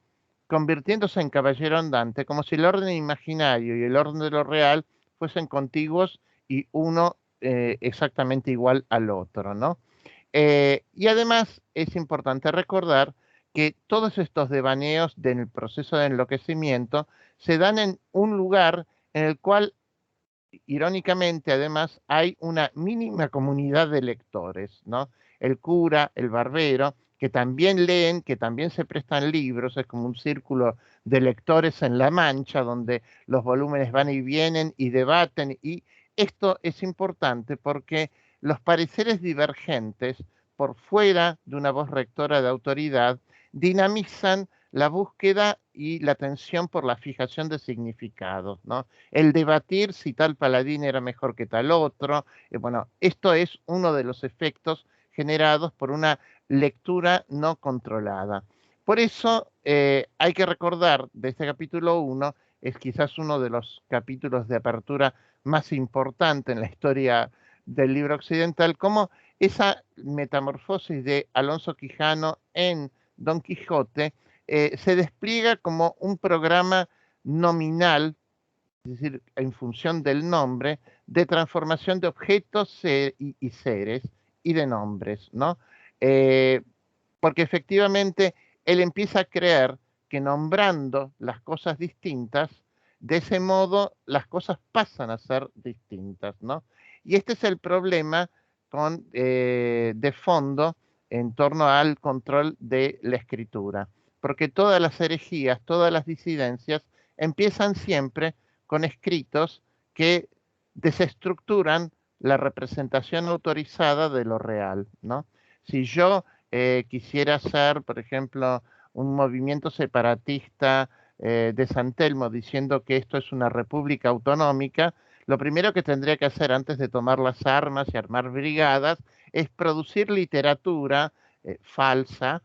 convirtiéndose en caballero andante, como si el orden imaginario y el orden de lo real fuesen contiguos y uno exactamente igual al otro, ¿no? Y además es importante recordar que todos estos devaneos del proceso de enloquecimiento se dan en un lugar en el cual, irónicamente, además, hay una mínima comunidad de lectores, ¿no? El cura, el barbero, que también leen, que también se prestan libros, es como un círculo de lectores en La Mancha, donde los volúmenes van y vienen y debaten, y esto es importante porque los pareceres divergentes, por fuera de una voz rectora de autoridad, dinamizan la búsqueda y la tensión por la fijación de significados, ¿no? El debatir si tal paladín era mejor que tal otro. Bueno, esto es uno de los efectos generados por una lectura no controlada. Por eso hay que recordar de este capítulo 1, es quizás uno de los capítulos de apertura más importante en la historia del libro occidental, como esa metamorfosis de Alonso Quijano en Don Quijote se despliega como un programa nominal, es decir, en función del nombre, de transformación de objetos y seres y de nombres, ¿no? Eh, Porque efectivamente él empieza a creer que nombrando las cosas distintas, de ese modo las cosas pasan a ser distintas, ¿no? Y este es el problema de fondo en torno al control de la escritura, porque todas las herejías, todas las disidencias empiezan siempre con escritos que desestructuran la representación autorizada de lo real, ¿no? Si yo quisiera hacer, por ejemplo, un movimiento separatista de San Telmo diciendo que esto es una república autonómica, lo primero que tendría que hacer antes de tomar las armas y armar brigadas es producir literatura falsa,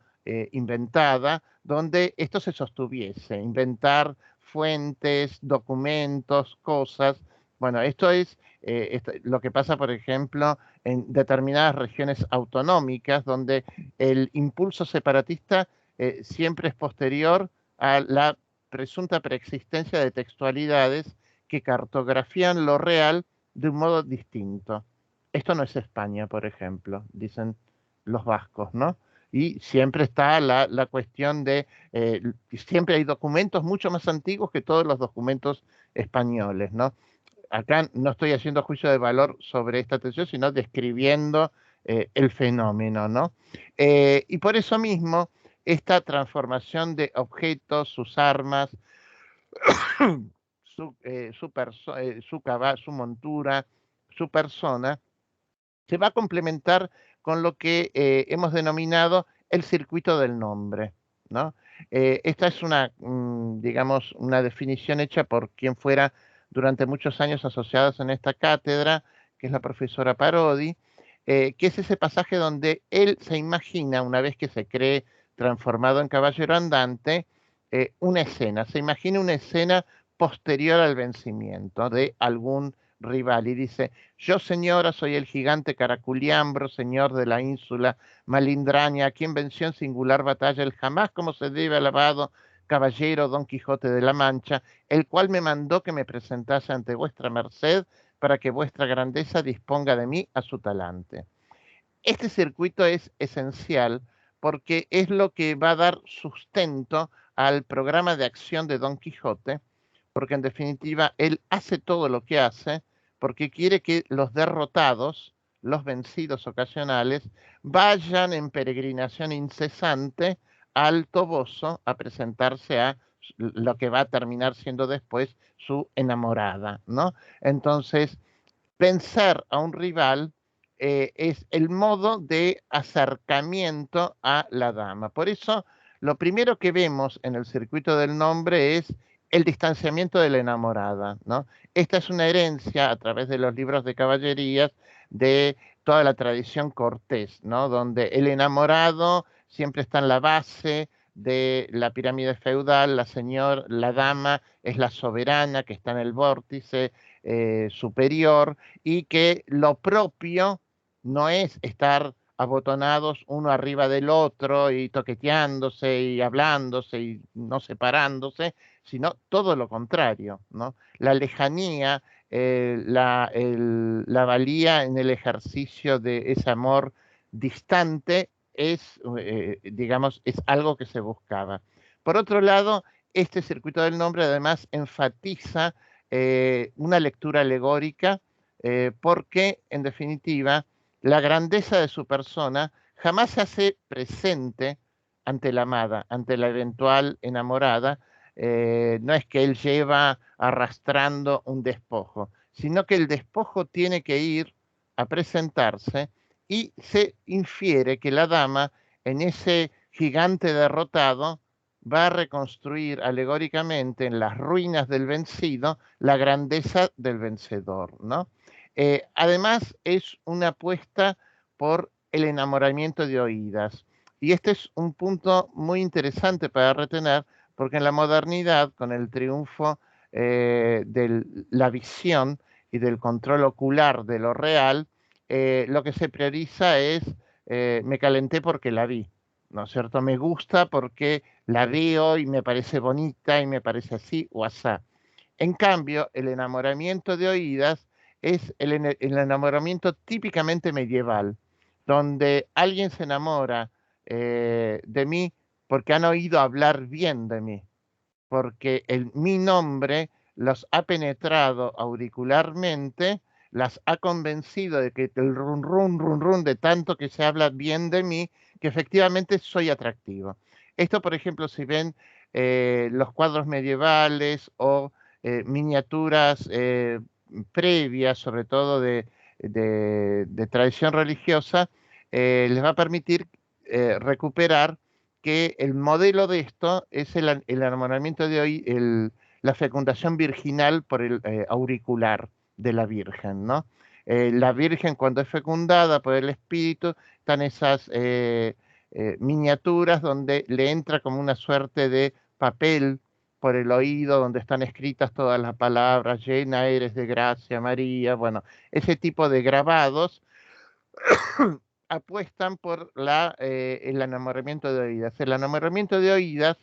inventada, donde esto se sostuviese, inventar fuentes, documentos, cosas. Bueno, esto es lo que pasa, por ejemplo, en determinadas regiones autonómicas, donde el impulso separatista siempre es posterior a la presunta preexistencia de textualidades que cartografían lo real de un modo distinto. Esto no es España, por ejemplo, dicen los vascos, ¿no? Y siempre está la cuestión de, siempre hay documentos mucho más antiguos que todos los documentos españoles, ¿no? Acá no estoy haciendo juicio de valor sobre esta tensión, sino describiendo el fenómeno, ¿no? Y por eso mismo, esta transformación de objetos, sus armas, su montura, su persona, se va a complementar con lo que hemos denominado el circuito del nombre, ¿no? Esta es digamos, una definición hecha por quien fuera durante muchos años asociados en esta cátedra, que es la profesora Parodi, que es ese pasaje donde él se imagina, una vez que se cree transformado en caballero andante, una escena, se imagina una escena posterior al vencimiento de algún rival y dice: yo, señora, soy el gigante Caraculiambro, señor de la ínsula Malindraña, a quien venció en singular batalla el jamás como se debe alabado caballero Don Quijote de la Mancha, el cual me mandó que me presentase ante vuestra merced para que vuestra grandeza disponga de mí a su talante. Este circuito es esencial porque es lo que va a dar sustento al programa de acción de Don Quijote, porque en definitiva él hace todo lo que hace porque quiere que los derrotados, los vencidos ocasionales, vayan en peregrinación incesante al Toboso a presentarse a lo que va a terminar siendo después su enamorada, ¿no? Entonces, vencer a un rival es el modo de acercamiento a la dama. Por eso, lo primero que vemos en el circuito del nombre es el distanciamiento de la enamorada, ¿no? Esta es una herencia a través de los libros de caballerías de toda la tradición cortés, ¿no? Donde el enamorado siempre está en la base de la pirámide feudal, la dama es la soberana que está en el vórtice superior, y que lo propio no es estar abotonados uno arriba del otro y toqueteándose y hablándose y no separándose, sino todo lo contrario, ¿no? La lejanía, la valía en el ejercicio de ese amor distante digamos, es algo que se buscaba. Por otro lado, este circuito del nombre además enfatiza una lectura alegórica, porque en definitiva la grandeza de su persona jamás se hace presente ante la amada, ante la eventual enamorada. No es que él lleva arrastrando un despojo, sino que el despojo tiene que ir a presentarse y se infiere que la dama en ese gigante derrotado va a reconstruir alegóricamente en las ruinas del vencido la grandeza del vencedor, ¿no? Además, es una apuesta por el enamoramiento de oídas. Y este es un punto muy interesante para retener, porque en la modernidad, con el triunfo de la visión y del control ocular de lo real, lo que se prioriza es me calenté porque la vi, ¿no es cierto? Me gusta porque la veo y me parece bonita y me parece así o asá. En cambio, el enamoramiento de oídas es el enamoramiento típicamente medieval, donde alguien se enamora de mí porque han oído hablar bien de mí, porque mi nombre los ha penetrado auricularmente, las ha convencido de que el run run de tanto que se habla bien de mí, que efectivamente soy atractivo. Esto, por ejemplo, si ven los cuadros medievales o miniaturas previas, sobre todo de tradición religiosa, les va a permitir recuperar que el modelo de esto es el enamoramiento de hoy, la fecundación virginal por el auricular de la Virgen, ¿no? La Virgen cuando es fecundada por el Espíritu, están esas miniaturas donde le entra como una suerte de papel por el oído, donde están escritas todas las palabras, llena eres de gracia, María, bueno, ese tipo de grabados apuestan por el enamoramiento de oídas. El enamoramiento de oídas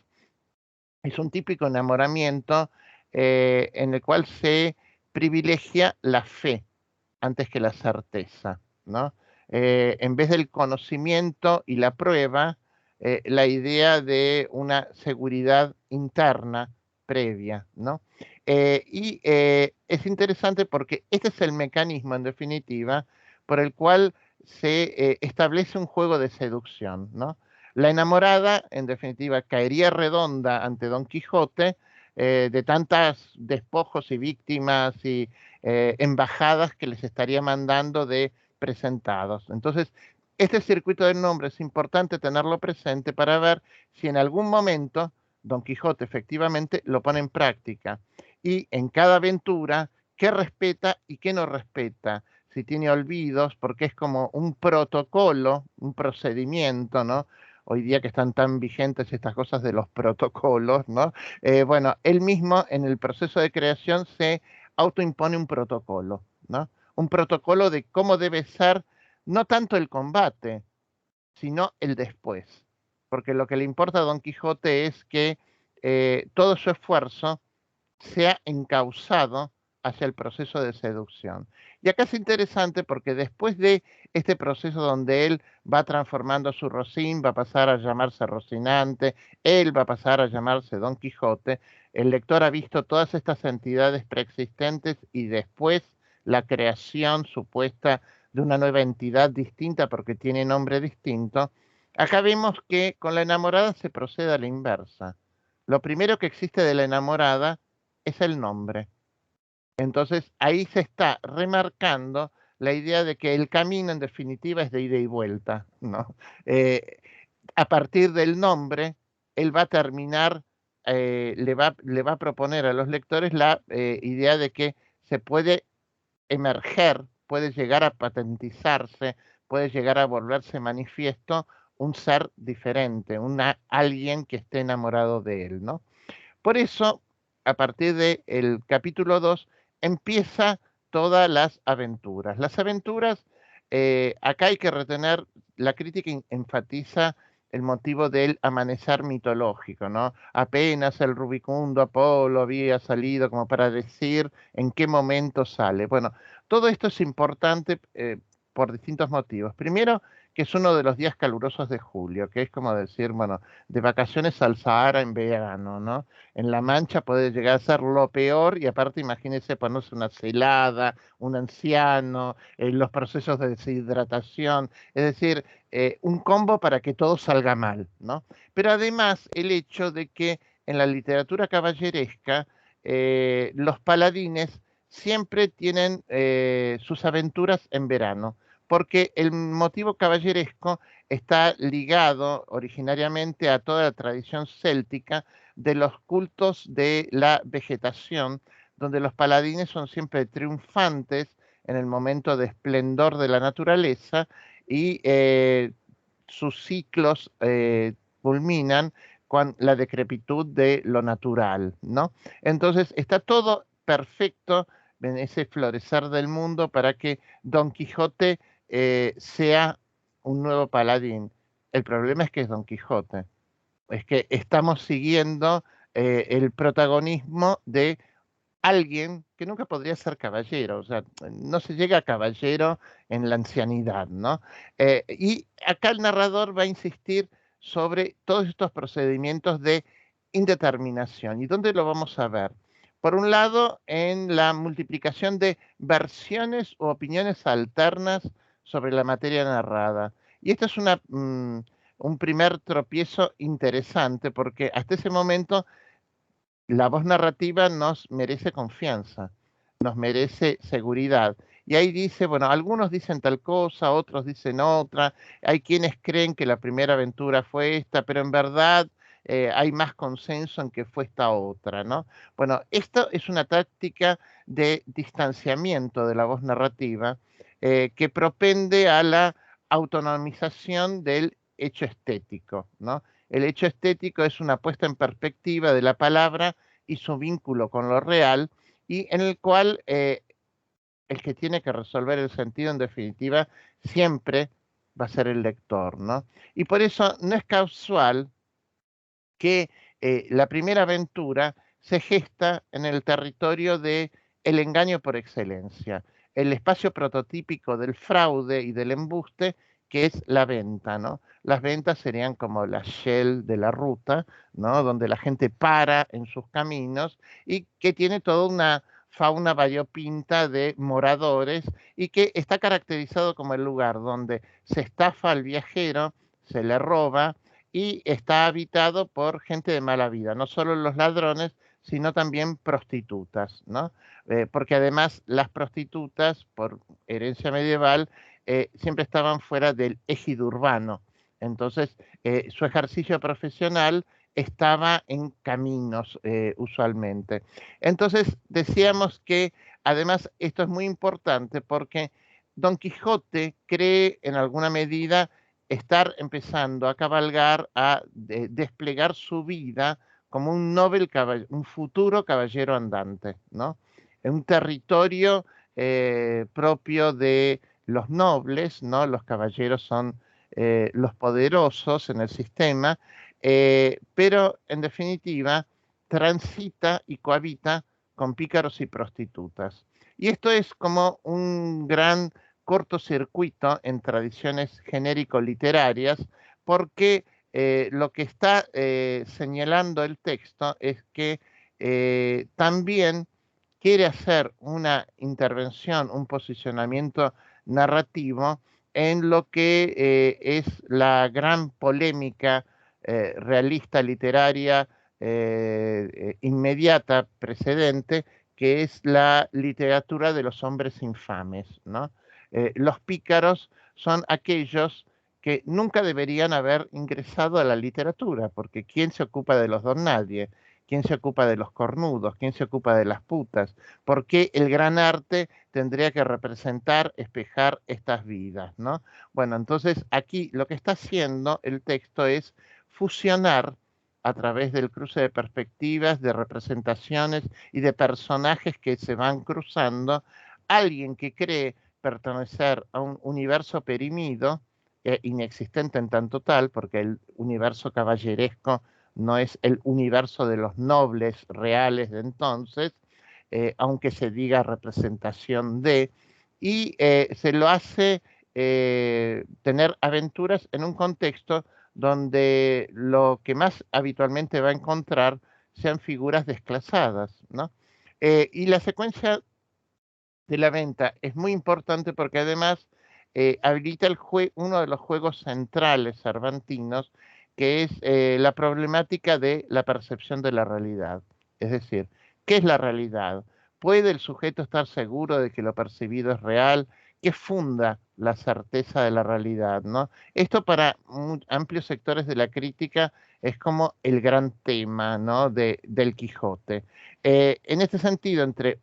es un típico enamoramiento en el cual se privilegia la fe antes que la certeza, ¿no? En vez del conocimiento y la prueba, la idea de una seguridad interna previa, ¿no? Es interesante porque este es el mecanismo, en definitiva, por el cual se establece un juego de seducción, ¿no? La enamorada, en definitiva, caería redonda ante Don Quijote de tantas despojos y víctimas y embajadas que les estaría mandando de presentados. Entonces, este circuito del nombre es importante tenerlo presente para ver si en algún momento Don Quijote efectivamente lo pone en práctica y en cada aventura qué respeta y qué no respeta, si tiene olvidos, porque es como un protocolo, un procedimiento, ¿no? Hoy día que están tan vigentes estas cosas de los protocolos, ¿no? Bueno, él mismo en el proceso de creación se autoimpone un protocolo, ¿no? Un protocolo de cómo debe ser no tanto el combate, sino el después. Porque lo que le importa a Don Quijote es que todo su esfuerzo sea encauzado hacia el proceso de seducción. Y acá es interesante porque después de este proceso donde él va transformando su Rocín, va a pasar a llamarse Rocinante, él va a pasar a llamarse Don Quijote, el lector ha visto todas estas entidades preexistentes y después la creación supuesta de una nueva entidad distinta porque tiene nombre distinto. Acá vemos que con la enamorada se procede a la inversa. Lo primero que existe de la enamorada es el nombre. Entonces ahí se está remarcando la idea de que el camino en definitiva es de ida y vuelta, ¿no? Eh, a partir del nombre, él va a terminar, le va a proponer a los lectores la idea de que se puede emerger, puede llegar a patentizarse, puede llegar a volverse manifiesto un ser diferente, alguien que esté enamorado de él, ¿no? Por eso, a partir del capítulo 2, empieza todas las aventuras. Las aventuras, acá hay que retener, la crítica enfatiza el motivo del amanecer mitológico, ¿no? Apenas el rubicundo Apolo había salido como para decir en qué momento sale. Bueno, todo esto es importante por distintos motivos. Primero, que es uno de los días calurosos de julio, que es como decir, bueno, de vacaciones al Sahara en verano, ¿no? En La Mancha puede llegar a ser lo peor y aparte imagínese ponerse una celada, un anciano, los procesos de deshidratación, es decir, un combo para que todo salga mal, ¿no? Pero además el hecho de que en la literatura caballeresca los paladines siempre tienen sus aventuras en verano, porque el motivo caballeresco está ligado originariamente a toda la tradición céltica de los cultos de la vegetación, donde los paladines son siempre triunfantes en el momento de esplendor de la naturaleza y sus ciclos culminan con la decrepitud de lo natural, ¿no? Entonces está todo perfecto en ese florecer del mundo para que Don Quijote sea un nuevo paladín. El problema es que es Don Quijote, es que estamos siguiendo el protagonismo de alguien que nunca podría ser caballero, o sea, no se llega a caballero en la ancianidad, ¿no? Y acá el narrador va a insistir sobre todos estos procedimientos de indeterminación. ¿Y dónde lo vamos a ver? Por un lado, en la multiplicación de versiones o opiniones alternas sobre la materia narrada. Y esto es un primer tropiezo interesante porque hasta ese momento la voz narrativa nos merece confianza, nos merece seguridad. Y ahí dice, bueno, algunos dicen tal cosa, otros dicen otra, hay quienes creen que la primera aventura fue esta, pero en verdad hay más consenso en que fue esta otra, ¿no? Bueno, esto es una táctica de distanciamiento de la voz narrativa que propende a la autonomización del hecho estético, ¿no? El hecho estético es una puesta en perspectiva de la palabra y su vínculo con lo real, y en el cual el que tiene que resolver el sentido, en definitiva, siempre va a ser el lector, ¿no? Y por eso no es casual que la primera aventura se gesta en el territorio de el engaño por excelencia, el espacio prototípico del fraude y del embuste, que es la venta, ¿no? Las ventas serían como la shell de la ruta, ¿no? Donde la gente para en sus caminos y que tiene toda una fauna variopinta de moradores y que está caracterizado como el lugar donde se estafa al viajero, se le roba, y está habitado por gente de mala vida, no solo los ladrones, sino también prostitutas, ¿no? Porque además las prostitutas, por herencia medieval, siempre estaban fuera del ejido urbano. Entonces, su ejercicio profesional estaba en caminos usualmente. Entonces, decíamos que además esto es muy importante porque Don Quijote cree en alguna medida estar empezando a cabalgar, a desplegar su vida como un un futuro caballero andante, ¿no? En un territorio propio de los nobles, ¿no? Los caballeros son los poderosos en el sistema, pero en definitiva transita y cohabita con pícaros y prostitutas. Y esto es como un gran cortocircuito en tradiciones genérico-literarias, porque lo que está señalando el texto es que también quiere hacer una intervención, un posicionamiento narrativo en lo que es la gran polémica realista literaria inmediata, precedente, que es la literatura de los hombres infames, ¿no? Los pícaros son aquellos que nunca deberían haber ingresado a la literatura, porque ¿quién se ocupa de los don nadie? ¿Quién se ocupa de los cornudos? ¿Quién se ocupa de las putas? ¿Por qué el gran arte tendría que representar, espejar estas vidas, ¿no? Bueno, entonces aquí lo que está haciendo el texto es fusionar a través del cruce de perspectivas, de representaciones y de personajes que se van cruzando, alguien que cree pertenecer a un universo perimido, inexistente en tanto tal, porque el universo caballeresco no es el universo de los nobles reales de entonces, aunque se diga representación de, y se lo hace tener aventuras en un contexto donde lo que más habitualmente va a encontrar sean figuras desclasadas, ¿no? Y la secuencia de la venta es muy importante porque además habilita uno de los juegos centrales cervantinos, que es la problemática de la percepción de la realidad. Es decir, ¿qué es la realidad? ¿Puede el sujeto estar seguro de que lo percibido es real, que funda la certeza de la realidad, ¿no? Esto para amplios sectores de la crítica es como el gran tema, ¿no? Del Quijote. En este sentido, entre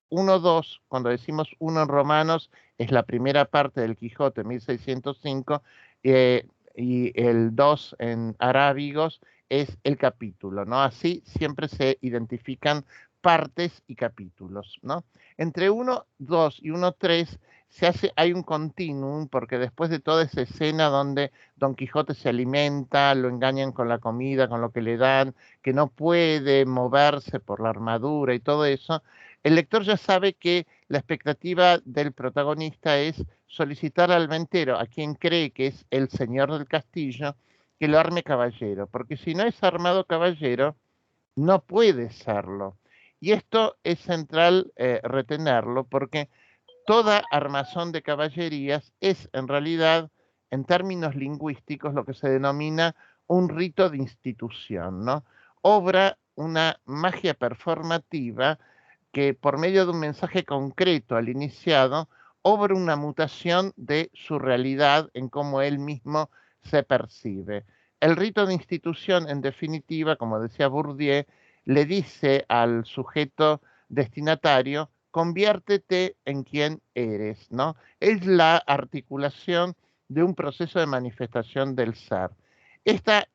1-2, cuando decimos 1 en romanos, es la primera parte del Quijote, 1605, eh, y el 2 en arábigos es el capítulo, ¿no? Así siempre se identifican partes y capítulos, ¿no? Entre 1-2 y 1-3 hay un continuum, porque después de toda esa escena donde Don Quijote se alimenta, lo engañan con la comida, con lo que le dan, que no puede moverse por la armadura y todo eso, el lector ya sabe que la expectativa del protagonista es solicitar al ventero, a quien cree que es el señor del castillo, que lo arme caballero, porque si no es armado caballero, no puede serlo. Y esto es central retenerlo, porque toda armazón de caballerías es en realidad, en términos lingüísticos, lo que se denomina un rito de institución, ¿no? Obra una magia performativa que por medio de un mensaje concreto al iniciado, obra una mutación de su realidad en cómo él mismo se percibe. El rito de institución, en definitiva, como decía Bourdieu, le dice al sujeto destinatario, conviértete en quien eres, ¿no? Es la articulación de un proceso de manifestación del ser. Esta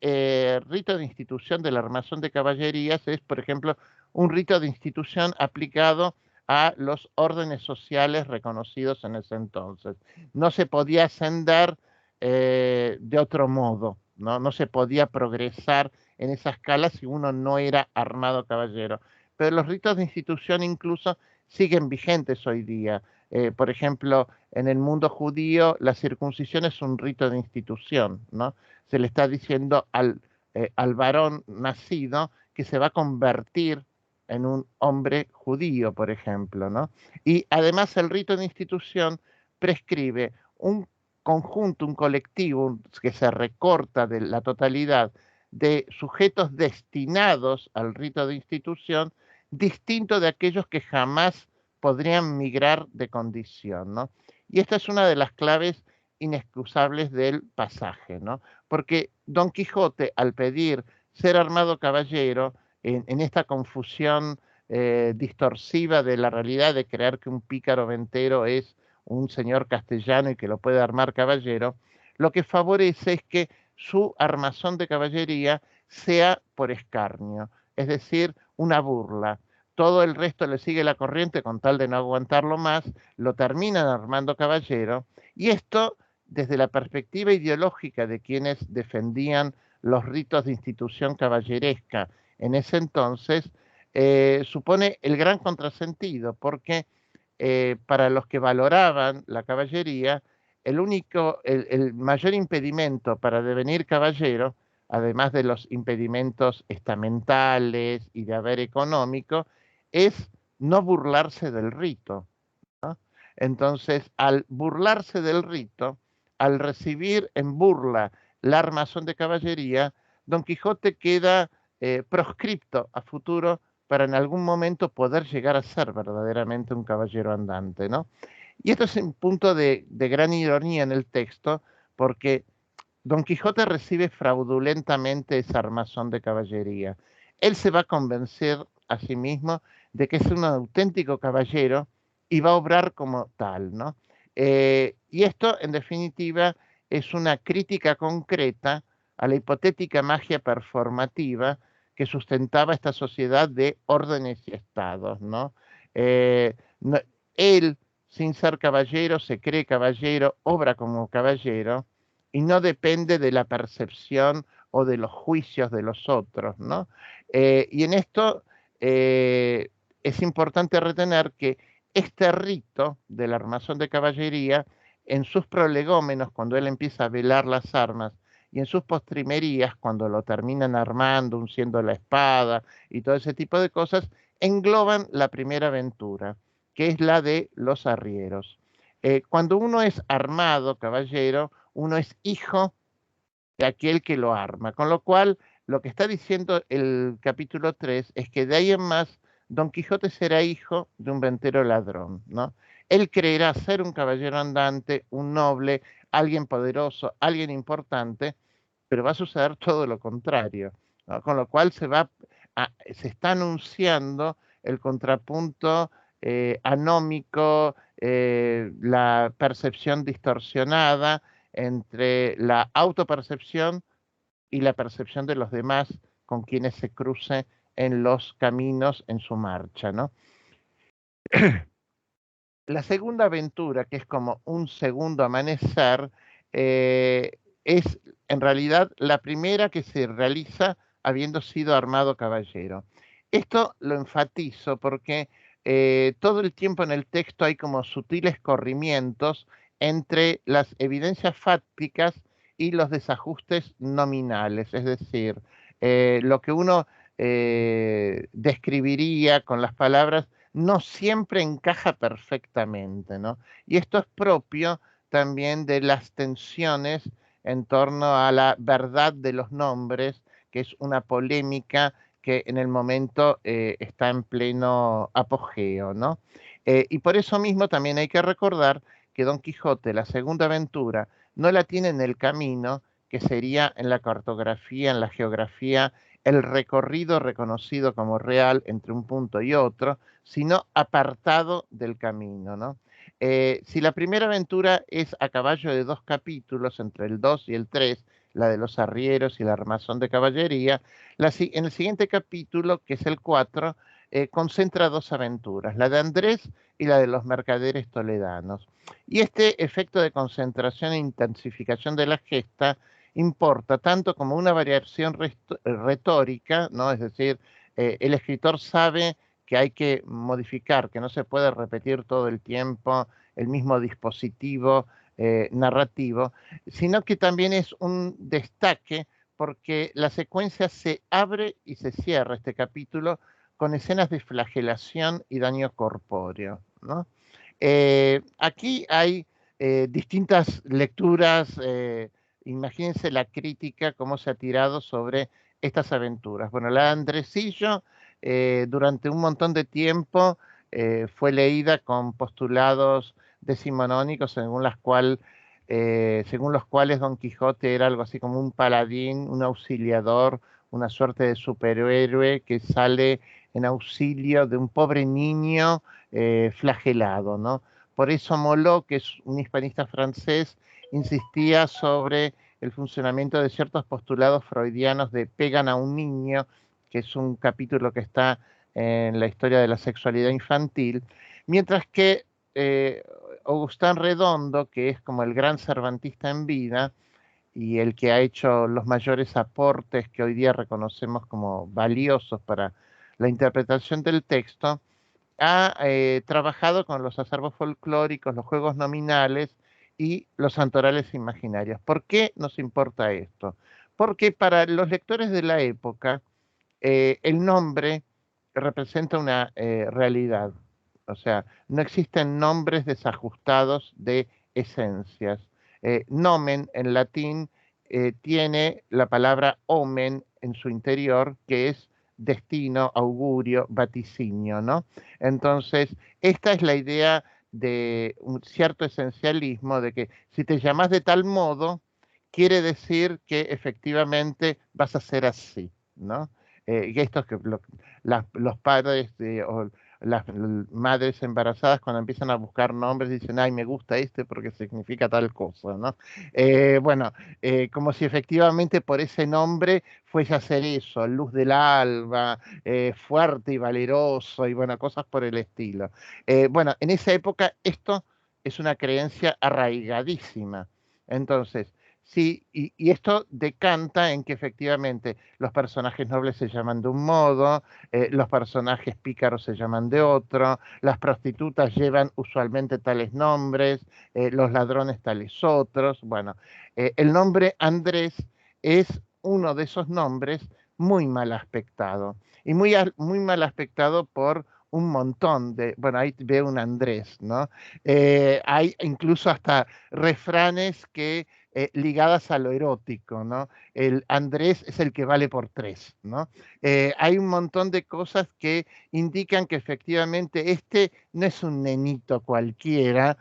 rito de institución del armazón de caballerías es, por ejemplo, un rito de institución aplicado a los órdenes sociales reconocidos en ese entonces. No se podía ascender de otro modo, ¿no? No se podía progresar en esa escala si uno no era armado caballero. Pero los ritos de institución incluso siguen vigentes hoy día. Por ejemplo, en el mundo judío la circuncisión es un rito de institución, ¿no? Se le está diciendo al varón nacido que se va a convertir en un hombre judío, por ejemplo, ¿no? Y además el rito de institución prescribe un conjunto, un colectivo que se recorta de la totalidad de sujetos destinados al rito de institución, distinto de aquellos que jamás podrían migrar de condición, ¿no? Y esta es una de las claves inexcusables del pasaje, ¿no? Porque Don Quijote, al pedir ser armado caballero, en esta confusión distorsiva de la realidad de creer que un pícaro ventero es un señor castellano y que lo puede armar caballero, lo que favorece es que su armazón de caballería sea por escarnio, es decir, una burla. Todo el resto le sigue la corriente con tal de no aguantarlo más, lo terminan armando caballero, y esto, desde la perspectiva ideológica de quienes defendían los ritos de institución caballeresca en ese entonces, supone el gran contrasentido, porque para los que valoraban la caballería, el mayor impedimento para devenir caballero, además de los impedimentos estamentales y de haber económico, es no burlarse del rito, ¿no? Entonces, al burlarse del rito, al recibir en burla la armazón de caballería, Don Quijote queda proscripto a futuro para en algún momento poder llegar a ser verdaderamente un caballero andante, ¿no? Y esto es un punto de gran ironía en el texto, porque Don Quijote recibe fraudulentamente esa armazón de caballería. Él se va a convencer a sí mismo de que es un auténtico caballero y va a obrar como tal, ¿no? Y esto, en definitiva, es una crítica concreta a la hipotética magia performativa que sustentaba esta sociedad de órdenes y estados, ¿no? Eh, no- Él, sin ser caballero, se cree caballero, obra como caballero, y no depende de la percepción o de los juicios de los otros, ¿no? Y en esto es importante retener que este rito del armazón de caballería, en sus prolegómenos, cuando él empieza a velar las armas, y en sus postrimerías, cuando lo terminan armando, unciendo la espada y todo ese tipo de cosas, engloban la primera aventura, que es la de los arrieros. Cuando uno es armado, caballero, uno es hijo de aquel que lo arma. Con lo cual, lo que está diciendo el capítulo 3 es que de ahí en más Don Quijote será hijo de un ventero ladrón, ¿no? Él creerá ser un caballero andante, un noble, alguien poderoso, alguien importante, pero va a suceder todo lo contrario, ¿no? Con lo cual se está anunciando el contrapunto anómico, la percepción distorsionada entre la autopercepción y la percepción de los demás con quienes se cruce en los caminos en su marcha, ¿no? La segunda aventura, que es como un segundo amanecer, es en realidad la primera que se realiza habiendo sido armado caballero. Esto lo enfatizo porque todo el tiempo en el texto hay como sutiles corrimientos entre las evidencias fácticas y los desajustes nominales, es decir, lo que uno describiría con las palabras no siempre encaja perfectamente, ¿no? Y esto es propio también de las tensiones en torno a la verdad de los nombres, que es una polémica que en el momento está en pleno apogeo, ¿no? Y por eso mismo también hay que recordar que Don Quijote, la segunda aventura, no la tiene en el camino, que sería en la cartografía, en la geografía, el recorrido reconocido como real entre un punto y otro, sino apartado del camino, ¿no? Si la primera aventura es a caballo de 2 capítulos, entre el 2 y el 3, la de los arrieros y la armazón de caballería, en el siguiente capítulo, que es el 4, concentra 2 aventuras, la de Andrés y la de los mercaderes toledanos. Y este efecto de concentración e intensificación de la gesta importa tanto como una variación retórica, ¿no? Es decir, el escritor sabe que hay que modificar, que no se puede repetir todo el tiempo el mismo dispositivo narrativo, sino que también es un destaque porque la secuencia se abre y se cierra este capítulo con escenas de flagelación y daño corpóreo, ¿no? Aquí hay distintas lecturas, imagínense la crítica, cómo se ha tirado sobre estas aventuras. Bueno, la de Andresillo durante un montón de tiempo fue leída con postulados decimonónicos según los cuales Don Quijote era algo así como un paladín, un auxiliador, una suerte de superhéroe que sale en auxilio de un pobre niño flagelado, ¿no? Por eso Molot, que es un hispanista francés, insistía sobre el funcionamiento de ciertos postulados freudianos de pegan a un niño, que es un capítulo que está en la historia de la sexualidad infantil, mientras que Augustin Redondo, que es como el gran cervantista en vida y el que ha hecho los mayores aportes que hoy día reconocemos como valiosos para la interpretación del texto, ha trabajado con los acervos folclóricos, los juegos nominales y los santorales imaginarios. ¿Por qué nos importa esto? Porque para los lectores de la época, el nombre representa una realidad. O sea, no existen nombres desajustados de esencias. Nomen en latín tiene la palabra omen en su interior, que es destino, augurio, vaticinio, ¿no? Entonces, esta es la idea de un cierto esencialismo, de que si te llamas de tal modo, quiere decir que efectivamente vas a ser así, ¿no? Y esto es que los padres o las madres embarazadas cuando empiezan a buscar nombres dicen, ay, me gusta este porque significa tal cosa, ¿no? Bueno, como si efectivamente por ese nombre fuese a ser eso, luz del alba, fuerte y valeroso y bueno, cosas por el estilo. Bueno, en esa época esto es una creencia arraigadísima. Entonces, sí, y esto decanta en que efectivamente los personajes nobles se llaman de un modo, los personajes pícaros se llaman de otro, las prostitutas llevan usualmente tales nombres, los ladrones tales otros. Bueno, el nombre Andrés es uno de esos nombres muy mal aspectado y muy mal aspectado por un montón de, bueno, ahí veo un Andrés, ¿no? Hay incluso hasta refranes que ligadas a lo erótico, ¿no? El Andrés es el que vale por tres, ¿no? Hay un montón de cosas que indican que efectivamente este no es un nenito cualquiera,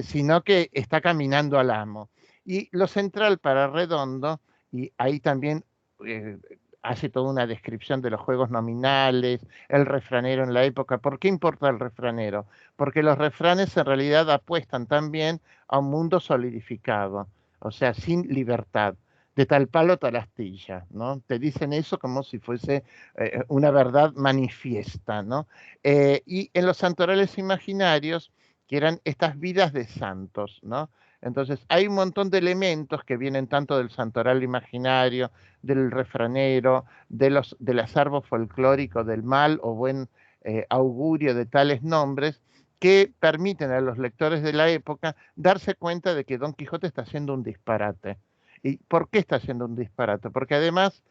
sino que está caminando al amo. Y lo central para Redondo, y ahí también eh, hace toda una descripción de los juegos nominales, el refranero en la época. ¿Por qué importa el refranero? Porque los refranes en realidad apuestan también a un mundo solidificado, o sea, sin libertad. De tal palo, tal astilla, ¿no? Te dicen eso como si fuese una verdad manifiesta, ¿no? Y en los santorales imaginarios, que eran estas vidas de santos, ¿no? Entonces, hay un montón de elementos que vienen tanto del santoral imaginario, del refranero, del acervo folclórico, del mal o buen augurio de tales nombres, que permiten a los lectores de la época darse cuenta de que Don Quijote está haciendo un disparate. ¿Y por qué está haciendo un disparate? Porque además,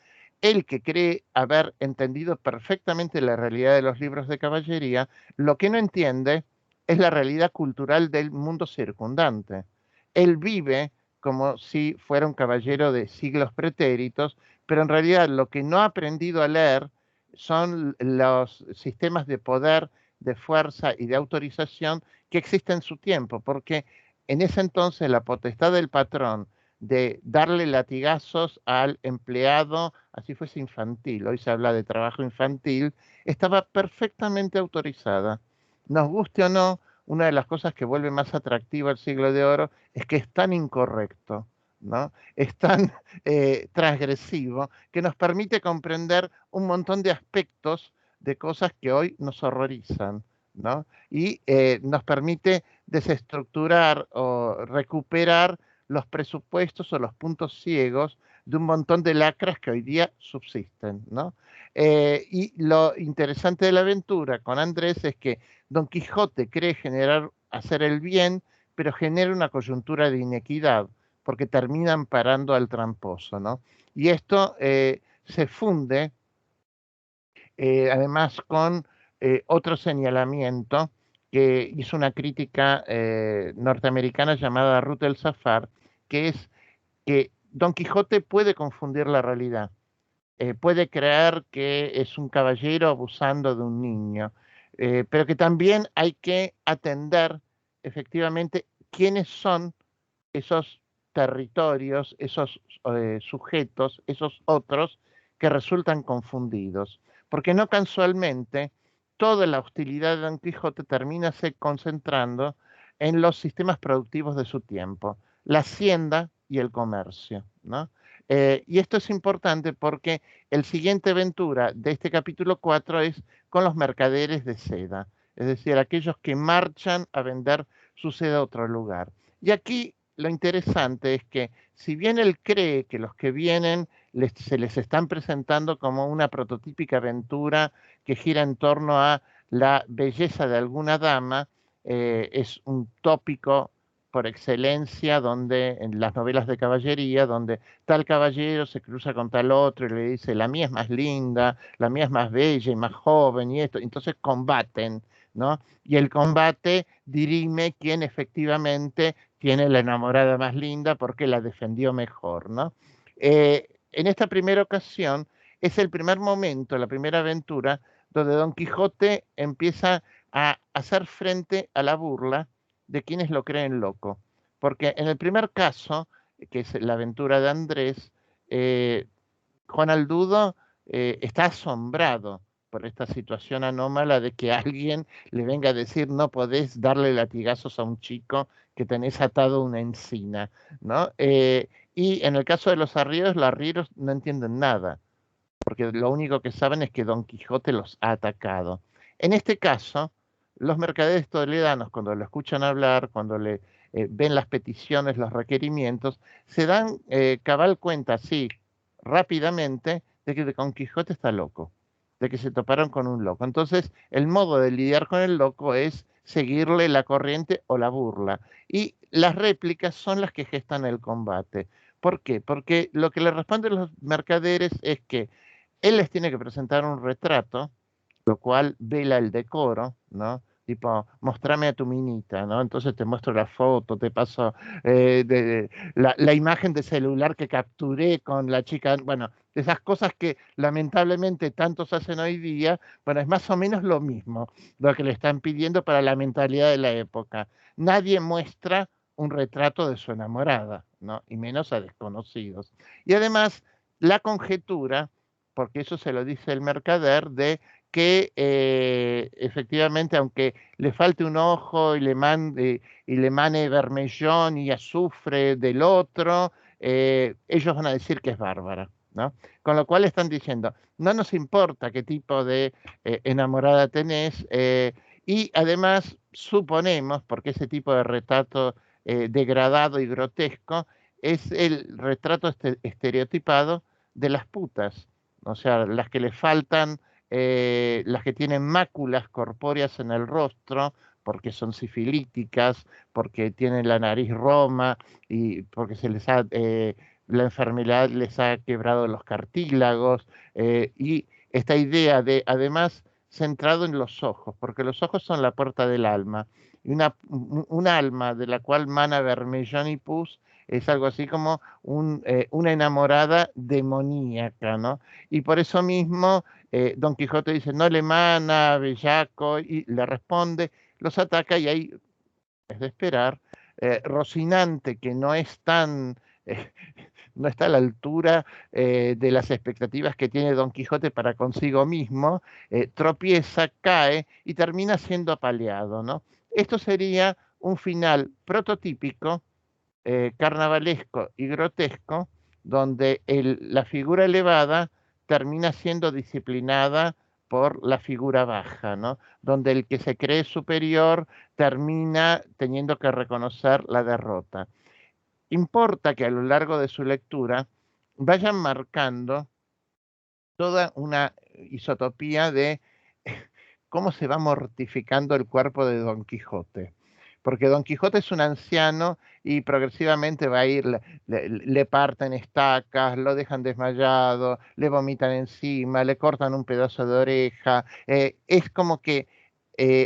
él que cree haber entendido perfectamente la realidad de los libros de caballería, lo que no entiende es la realidad cultural del mundo circundante. Él vive como si fuera un caballero de siglos pretéritos, pero en realidad lo que no ha aprendido a leer son los sistemas de poder, de fuerza y de autorización que existen en su tiempo, porque en ese entonces la potestad del patrón de darle latigazos al empleado, así fuese infantil, hoy se habla de trabajo infantil, estaba perfectamente autorizada. Nos guste o no, una de las cosas que vuelve más atractivo al siglo de oro es que es tan incorrecto, ¿no? Es tan transgresivo que nos permite comprender un montón de aspectos de cosas que hoy nos horrorizan, ¿no? Y nos permite desestructurar o recuperar los presupuestos o los puntos ciegos de un montón de lacras que hoy día subsisten, ¿no? Y lo interesante de la aventura con Andrés es que Don Quijote cree generar, hacer el bien, pero genera una coyuntura de inequidad, porque terminan parando al tramposo, ¿no? Y esto se funde además con otro señalamiento que hizo una crítica norteamericana llamada Ruth el Zafar, que es que Don Quijote puede confundir la realidad, puede creer que es un caballero abusando de un niño, pero que también hay que atender efectivamente quiénes son esos territorios, esos sujetos, esos otros que resultan confundidos. Porque no casualmente toda la hostilidad de Don Quijote termina se concentrando en los sistemas productivos de su tiempo, la hacienda y el comercio, ¿no? Y esto es importante porque el siguiente aventura de este capítulo 4 es con los mercaderes de seda, es decir, aquellos que marchan a vender su seda a otro lugar. Y aquí lo interesante es que si bien él cree que los que vienen se les están presentando como una prototípica aventura que gira en torno a la belleza de alguna dama, es un tópico por excelencia donde en las novelas de caballería, donde tal caballero se cruza con tal otro y le dice, la mía es más linda, la mía es más bella y más joven y esto, entonces combaten, ¿no? Y el combate dirime quién efectivamente tiene la enamorada más linda porque la defendió mejor, ¿no? En esta primera ocasión es el primer momento, la primera aventura, donde Don Quijote empieza a hacer frente a la burla de quienes lo creen loco. Porque en el primer caso, que es la aventura de Andrés, eh, Juan Aldudo está asombrado por esta situación anómala de que alguien le venga a decir no podés darle latigazos a un chico que tenés atado una encina, ¿no? Y en el caso de los arrieros no entienden nada, porque lo único que saben es que Don Quijote los ha atacado. En este caso, los mercaderes toledanos, cuando lo escuchan hablar, cuando le ven las peticiones, los requerimientos, se dan cabal cuenta, sí, rápidamente, de que Don Quijote está loco, de que se toparon con un loco. Entonces, el modo de lidiar con el loco es seguirle la corriente o la burla. Y las réplicas son las que gestan el combate. ¿Por qué? Porque lo que le responden los mercaderes es que él les tiene que presentar un retrato lo cual vela el decoro, ¿no? Tipo, mostrame a tu minita, ¿no? Entonces te muestro la foto, te paso la imagen de celular que capturé con la chica, bueno, esas cosas que lamentablemente tantos hacen hoy día, bueno, es más o menos lo mismo, lo que le están pidiendo para la mentalidad de la época. Nadie muestra un retrato de su enamorada, ¿no? Y menos a desconocidos. Y además, la conjetura, porque eso se lo dice el mercader, de que efectivamente, aunque le falte un ojo y le mane vermellón y azufre del otro, ellos van a decir que es bárbara, ¿no? Con lo cual están diciendo, no nos importa qué tipo de enamorada tenés, y además suponemos, porque ese tipo de retrato degradado y grotesco es el retrato estereotipado de las putas, o sea, las que le faltan, las que tienen máculas corpóreas en el rostro, porque son sifilíticas, porque tienen la nariz roma y porque la enfermedad les ha quebrado los cartílagos, y esta idea de, además, centrado en los ojos, porque los ojos son la puerta del alma, y un alma de la cual mana vermellón y pus es algo así como una enamorada demoníaca, ¿no? Y por eso mismo Don Quijote dice, no le mana, bellaco, y le responde, los ataca y ahí es de esperar. Rocinante, que no es tan, eh, no está a la altura de las expectativas que tiene Don Quijote para consigo mismo, tropieza, cae y termina siendo apaleado, ¿no? Esto sería un final prototípico, carnavalesco y grotesco, donde la figura elevada termina siendo disciplinada por la figura baja, ¿no? Donde el que se cree superior termina teniendo que reconocer la derrota. Importa que a lo largo de su lectura vayan marcando toda una isotopía de cómo se va mortificando el cuerpo de Don Quijote. Porque Don Quijote es un anciano y progresivamente va a ir, le parten estacas, lo dejan desmayado, le vomitan encima, le cortan un pedazo de oreja. Es como que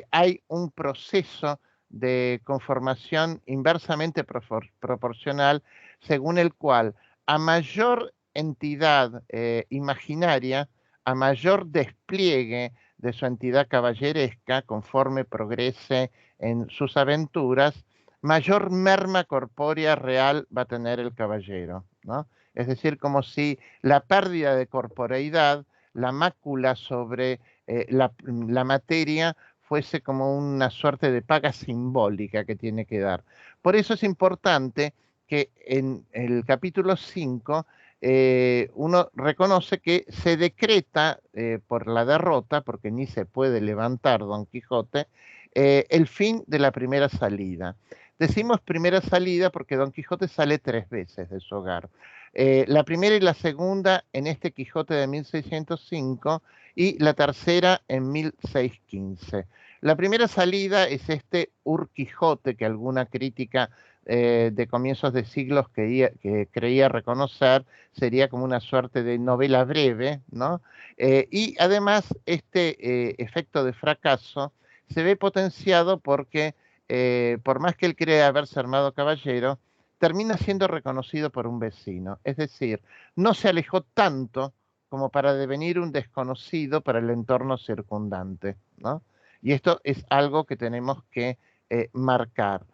hay un proceso de conformación inversamente proporcional, según el cual a mayor entidad imaginaria, a mayor despliegue de su entidad caballeresca, conforme progrese en sus aventuras, mayor merma corpórea real va a tener el caballero, ¿no? Es decir, como si la pérdida de corporeidad, la mácula sobre la materia, fuese como una suerte de paga simbólica que tiene que dar. Por eso es importante que en el capítulo 5 uno reconoce que se decreta por la derrota, porque ni se puede levantar Don Quijote, el fin de la primera salida. Decimos primera salida porque Don Quijote sale 3 veces de su hogar. La primera y la segunda en este Quijote de 1605 y la tercera en 1615. La primera salida es este Quijote que alguna crítica de comienzos de siglos que creía reconocer, sería como una suerte de novela breve, ¿no? Y además este efecto de fracaso se ve potenciado porque por más que él cree haberse armado caballero, termina siendo reconocido por un vecino. Es decir, no se alejó tanto como para devenir un desconocido para el entorno circundante, ¿no? Y esto es algo que tenemos que marcar,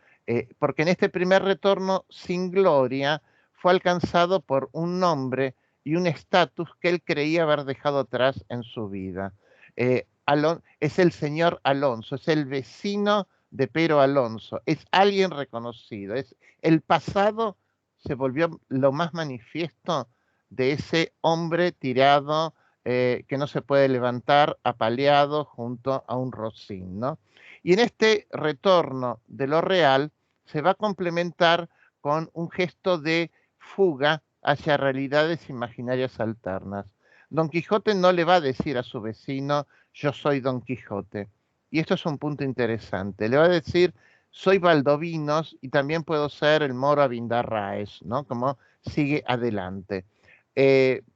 porque en este primer retorno sin gloria fue alcanzado por un nombre y un estatus que él creía haber dejado atrás en su vida. Es el señor Alonso, es el vecino de Pero Alonso, es alguien reconocido, es el pasado se volvió lo más manifiesto de ese hombre tirado, que no se puede levantar, apaleado junto a un rocín, ¿no? Y en este retorno de lo real se va a complementar con un gesto de fuga hacia realidades imaginarias alternas. Don Quijote no le va a decir a su vecino, yo soy Don Quijote. Y esto es un punto interesante. Le va a decir, soy Baldovinos y también puedo ser el moro Abindarráez, ¿no? Como sigue adelante.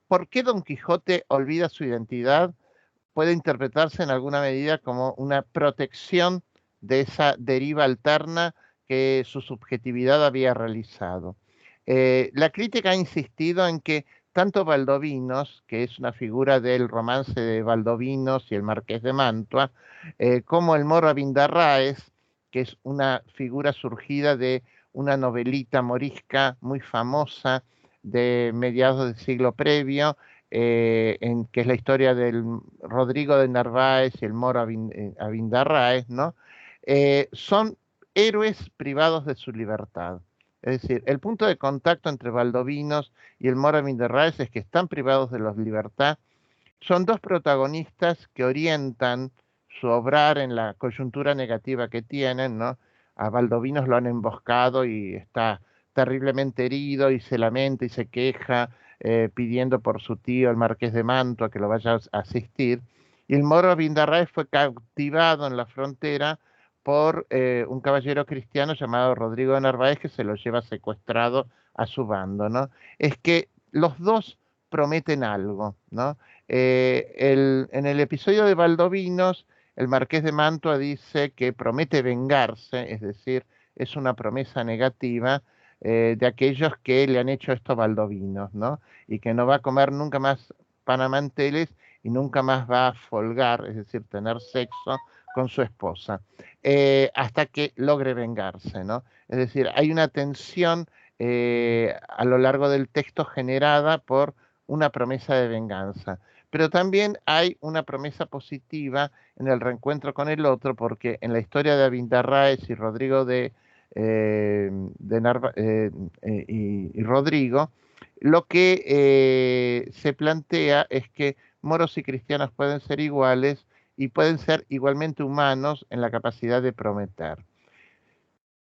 ¿Por qué Don Quijote olvida su identidad? puede interpretarse en alguna medida como una protección de esa deriva alterna que su subjetividad había realizado. La crítica ha insistido en que tanto Baldovinos, que es una figura del romance de Baldovinos y el Marqués de Mantua, como el Moro Abindarráez, que es una figura surgida de una novelita morisca muy famosa de mediados del siglo previo, que es la historia del Rodrigo de Narváez y el Moro Abindarráez, ¿no? Son héroes privados de su libertad. Es decir, el punto de contacto entre Baldovinos y el Moro Abindarráez es que están privados de la libertad. Son dos protagonistas que orientan su obrar en la coyuntura negativa que tienen, ¿no? A Baldovinos lo han emboscado y está terriblemente herido y se lamenta y se queja, pidiendo por su tío, el Marqués de Mantua, que lo vaya a asistir. Y el Moro Abindarráez fue cautivado en la frontera por un caballero cristiano llamado Rodrigo de Narváez, que se lo lleva secuestrado a su bando, ¿no? Es que los dos prometen algo, ¿no? En el episodio de Baldovinos, el Marqués de Mantua dice que promete vengarse, es decir, es una promesa negativa de aquellos que le han hecho esto a Baldovinos, ¿no? Y que no va a comer nunca más panamanteles y nunca más va a folgar, es decir, tener sexo con su esposa, hasta que logre vengarse, ¿no? Es decir, hay una tensión a lo largo del texto generada por una promesa de venganza. Pero también hay una promesa positiva en el reencuentro con el otro, porque en la historia de Abindarráez y Rodrigo y Rodrigo, lo que se plantea es que moros y cristianos pueden ser iguales y pueden ser igualmente humanos en la capacidad de prometer.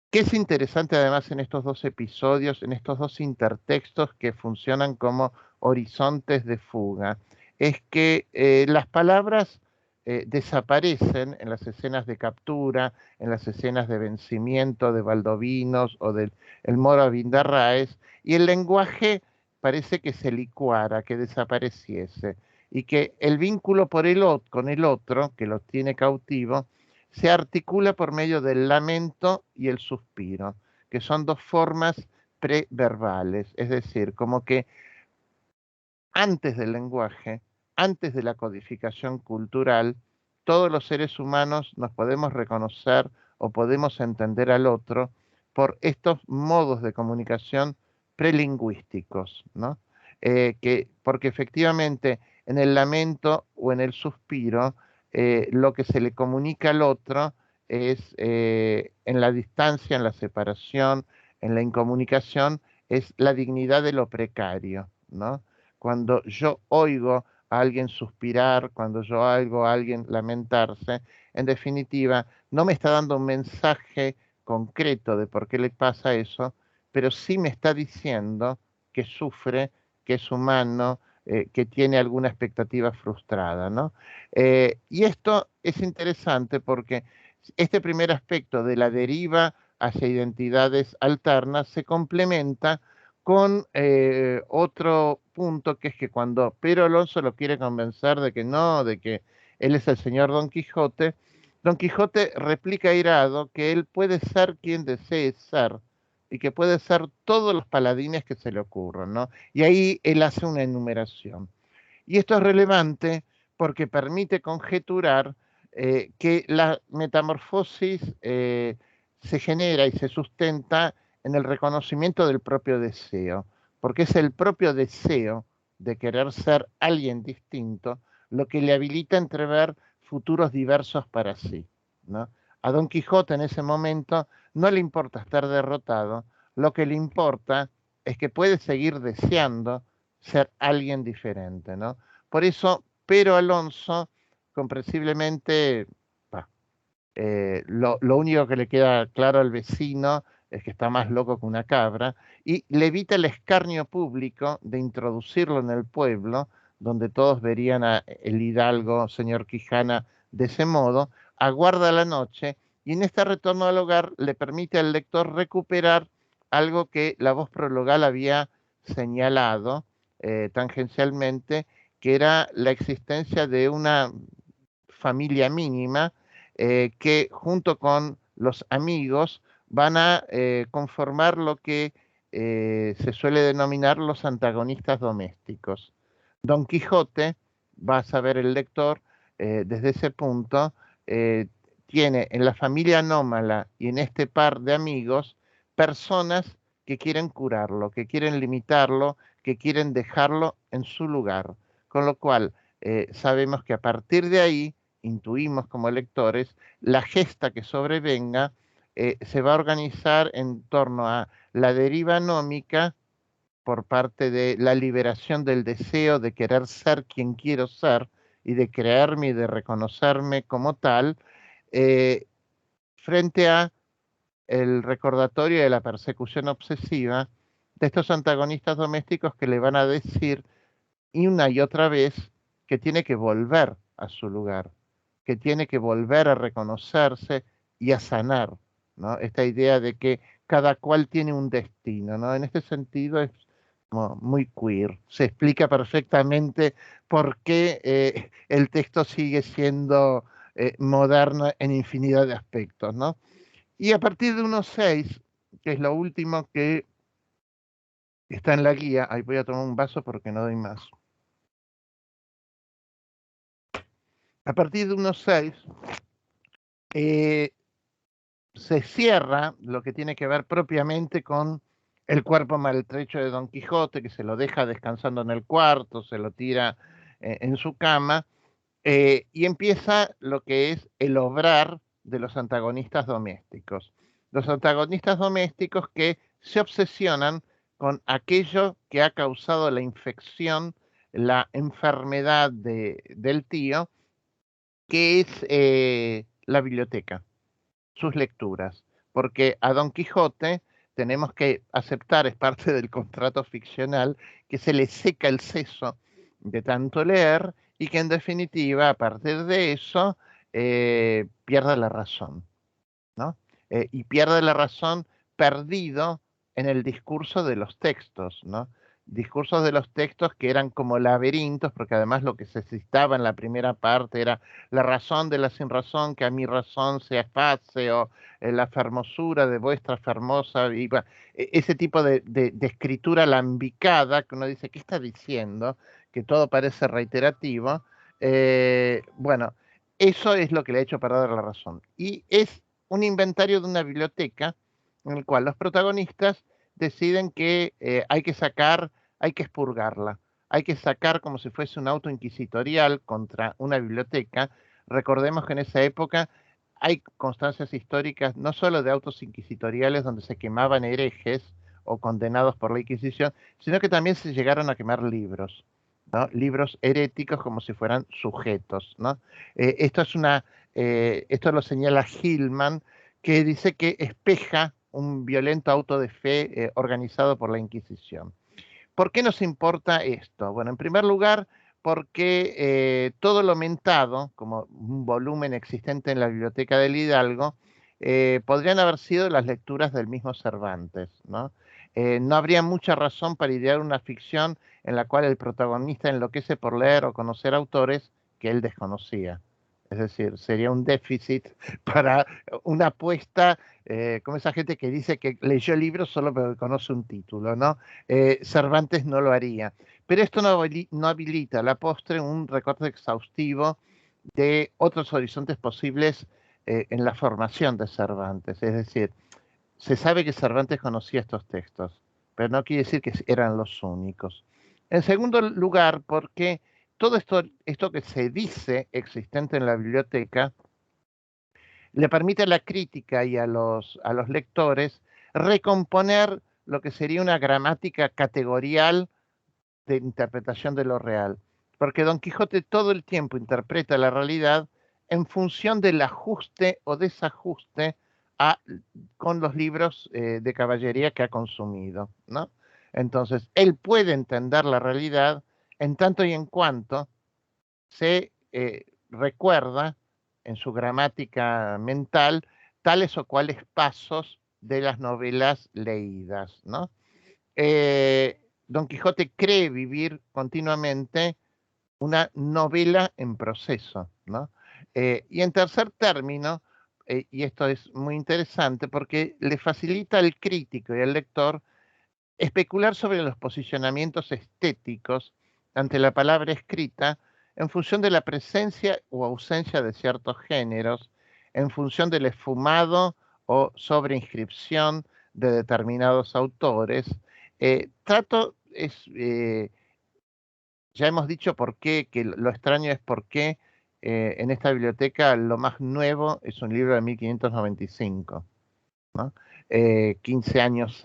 ¿Qué es interesante además en estos dos episodios, en estos dos intertextos que funcionan como horizontes de fuga? Es que las palabras desaparecen en las escenas de captura, en las escenas de vencimiento de Baldovinos o del el Moro Abindarráez, y el lenguaje parece que se licuara, que desapareciese, y que el vínculo con el otro, que lo tiene cautivo, se articula por medio del lamento y el suspiro, que son dos formas preverbales, es decir, como que antes del lenguaje, antes de la codificación cultural, todos los seres humanos nos podemos reconocer o podemos entender al otro por estos modos de comunicación prelingüísticos, ¿no? Porque efectivamente en el lamento o en el suspiro, lo que se le comunica al otro es en la distancia, en la separación, en la incomunicación, es la dignidad de lo precario, ¿no? Cuando yo oigo a alguien suspirar, cuando yo oigo a alguien lamentarse, en definitiva, no me está dando un mensaje concreto de por qué le pasa eso, pero sí me está diciendo que sufre, que es humano, que tiene alguna expectativa frustrada, ¿no? Y esto es interesante porque este primer aspecto de la deriva hacia identidades alternas se complementa con otro punto, que es que cuando Pedro Alonso lo quiere convencer de que no, de que él es el señor Don Quijote replica airado que él puede ser quien desee ser y que puede ser todos los paladines que se le ocurran, ¿no? Y ahí él hace una enumeración. Y esto es relevante porque permite conjeturar que la metamorfosis se genera y se sustenta en el reconocimiento del propio deseo, porque es el propio deseo de querer ser alguien distinto lo que le habilita a entrever futuros diversos para sí, ¿no? A Don Quijote en ese momento no le importa estar derrotado, lo que le importa es que puede seguir deseando ser alguien diferente, ¿no? Por eso, Pero Alonso, comprensiblemente, lo único que le queda claro al vecino es que está más loco que una cabra, y le evita el escarnio público de introducirlo en el pueblo, donde todos verían a el hidalgo, señor Quijana, de ese modo, aguarda la noche, y en este retorno al hogar le permite al lector recuperar algo que la voz prologal había señalado tangencialmente, que era la existencia de una familia mínima que junto con los amigos van a conformar lo que se suele denominar los antagonistas domésticos. Don Quijote, va a saber el lector, desde ese punto, tiene en la familia anómala y en este par de amigos personas que quieren curarlo, que quieren limitarlo, que quieren dejarlo en su lugar. Con lo cual, sabemos que a partir de ahí, intuimos como lectores, la gesta que sobrevenga se va a organizar en torno a la deriva anómica por parte de la liberación del deseo de querer ser quien quiero ser y de creerme y de reconocerme como tal, eh, frente a el recordatorio de la persecución obsesiva de estos antagonistas domésticos que le van a decir y una y otra vez que tiene que volver a su lugar, que tiene que volver a reconocerse y a sanar, ¿no? Esta idea de que cada cual tiene un destino, ¿no? En este sentido es como muy queer. Se explica perfectamente por qué el texto sigue siendo moderno en infinidad de aspectos, ¿no? Y a partir de unos 6, que es lo último que está en la guía, ahí voy a tomar un vaso porque no doy más. A partir de unos 6, se cierra lo que tiene que ver propiamente con el cuerpo maltrecho de Don Quijote, que se lo deja descansando en el cuarto, se lo tira en su cama, y empieza lo que es el obrar de los antagonistas domésticos. Los antagonistas domésticos que se obsesionan con aquello que ha causado la infección, la enfermedad del tío, que es la biblioteca, sus lecturas, porque a Don Quijote tenemos que aceptar, es parte del contrato ficcional, que se le seca el seso de tanto leer y que en definitiva, a partir de eso, pierde la razón, ¿no? Y pierde la razón perdido en el discurso de los textos, ¿no? Discursos de los textos que eran como laberintos, porque además lo que se citaba en la primera parte era la razón de la sin razón, que a mi razón se hace, o la fermosura de vuestra fermosa, y bueno, ese tipo de escritura lambicada, que uno dice, ¿qué está diciendo? Que todo parece reiterativo. Bueno, eso es lo que le ha hecho perder la razón. Y es un inventario de una biblioteca en el cual los protagonistas deciden que hay que sacar, hay que expurgarla, hay que sacar como si fuese un auto inquisitorial contra una biblioteca. Recordemos que en esa época hay constancias históricas no solo de autos inquisitoriales donde se quemaban herejes o condenados por la Inquisición, sino que también se llegaron a quemar libros, ¿no? Libros heréticos como si fueran sujetos, ¿no? Esto lo señala Hillman, que dice que espeja un violento auto de fe organizado por la Inquisición. ¿Por qué nos importa esto? Bueno, en primer lugar, porque todo lo mentado, como un volumen existente en la biblioteca del Hidalgo, podrían haber sido las lecturas del mismo Cervantes, ¿no? No habría mucha razón para idear una ficción en la cual el protagonista enloquece por leer o conocer autores que él desconocía. Es decir, sería un déficit para una apuesta, como esa gente que dice que leyó libros solo porque conoce un título, ¿no? Cervantes no lo haría. Pero esto no habilita a la postre un recorte exhaustivo de otros horizontes posibles en la formación de Cervantes. Es decir, se sabe que Cervantes conocía estos textos, pero no quiere decir que eran los únicos. En segundo lugar, porque todo esto que se dice existente en la biblioteca le permite a la crítica y a los lectores recomponer lo que sería una gramática categorial de interpretación de lo real. Porque Don Quijote todo el tiempo interpreta la realidad en función del ajuste o desajuste a, con los libros de caballería que ha consumido, ¿no? Entonces, él puede entender la realidad en tanto y en cuanto se recuerda en su gramática mental tales o cuales pasos de las novelas leídas, ¿no? Don Quijote cree vivir continuamente una novela en proceso, ¿no? Y en tercer término, y esto es muy interesante porque le facilita al crítico y al lector especular sobre los posicionamientos estéticos ante la palabra escrita en función de la presencia o ausencia de ciertos géneros, en función del esfumado o sobreinscripción de determinados autores. Ya hemos dicho por qué, que lo extraño es por qué en esta biblioteca lo más nuevo es un libro de 1595, ¿no? 15 años,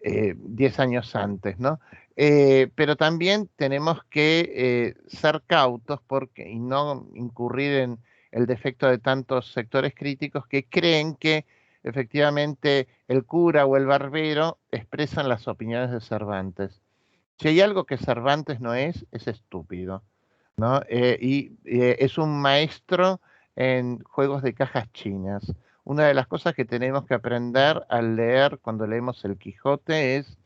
10 años antes, ¿no? Pero también tenemos que ser cautos y no incurrir en el defecto de tantos sectores críticos que creen que efectivamente el cura o el barbero expresan las opiniones de Cervantes. Si hay algo que Cervantes no es estúpido, ¿no? Es un maestro en juegos de cajas chinas. Una de las cosas que tenemos que aprender al leer cuando leemos El Quijote es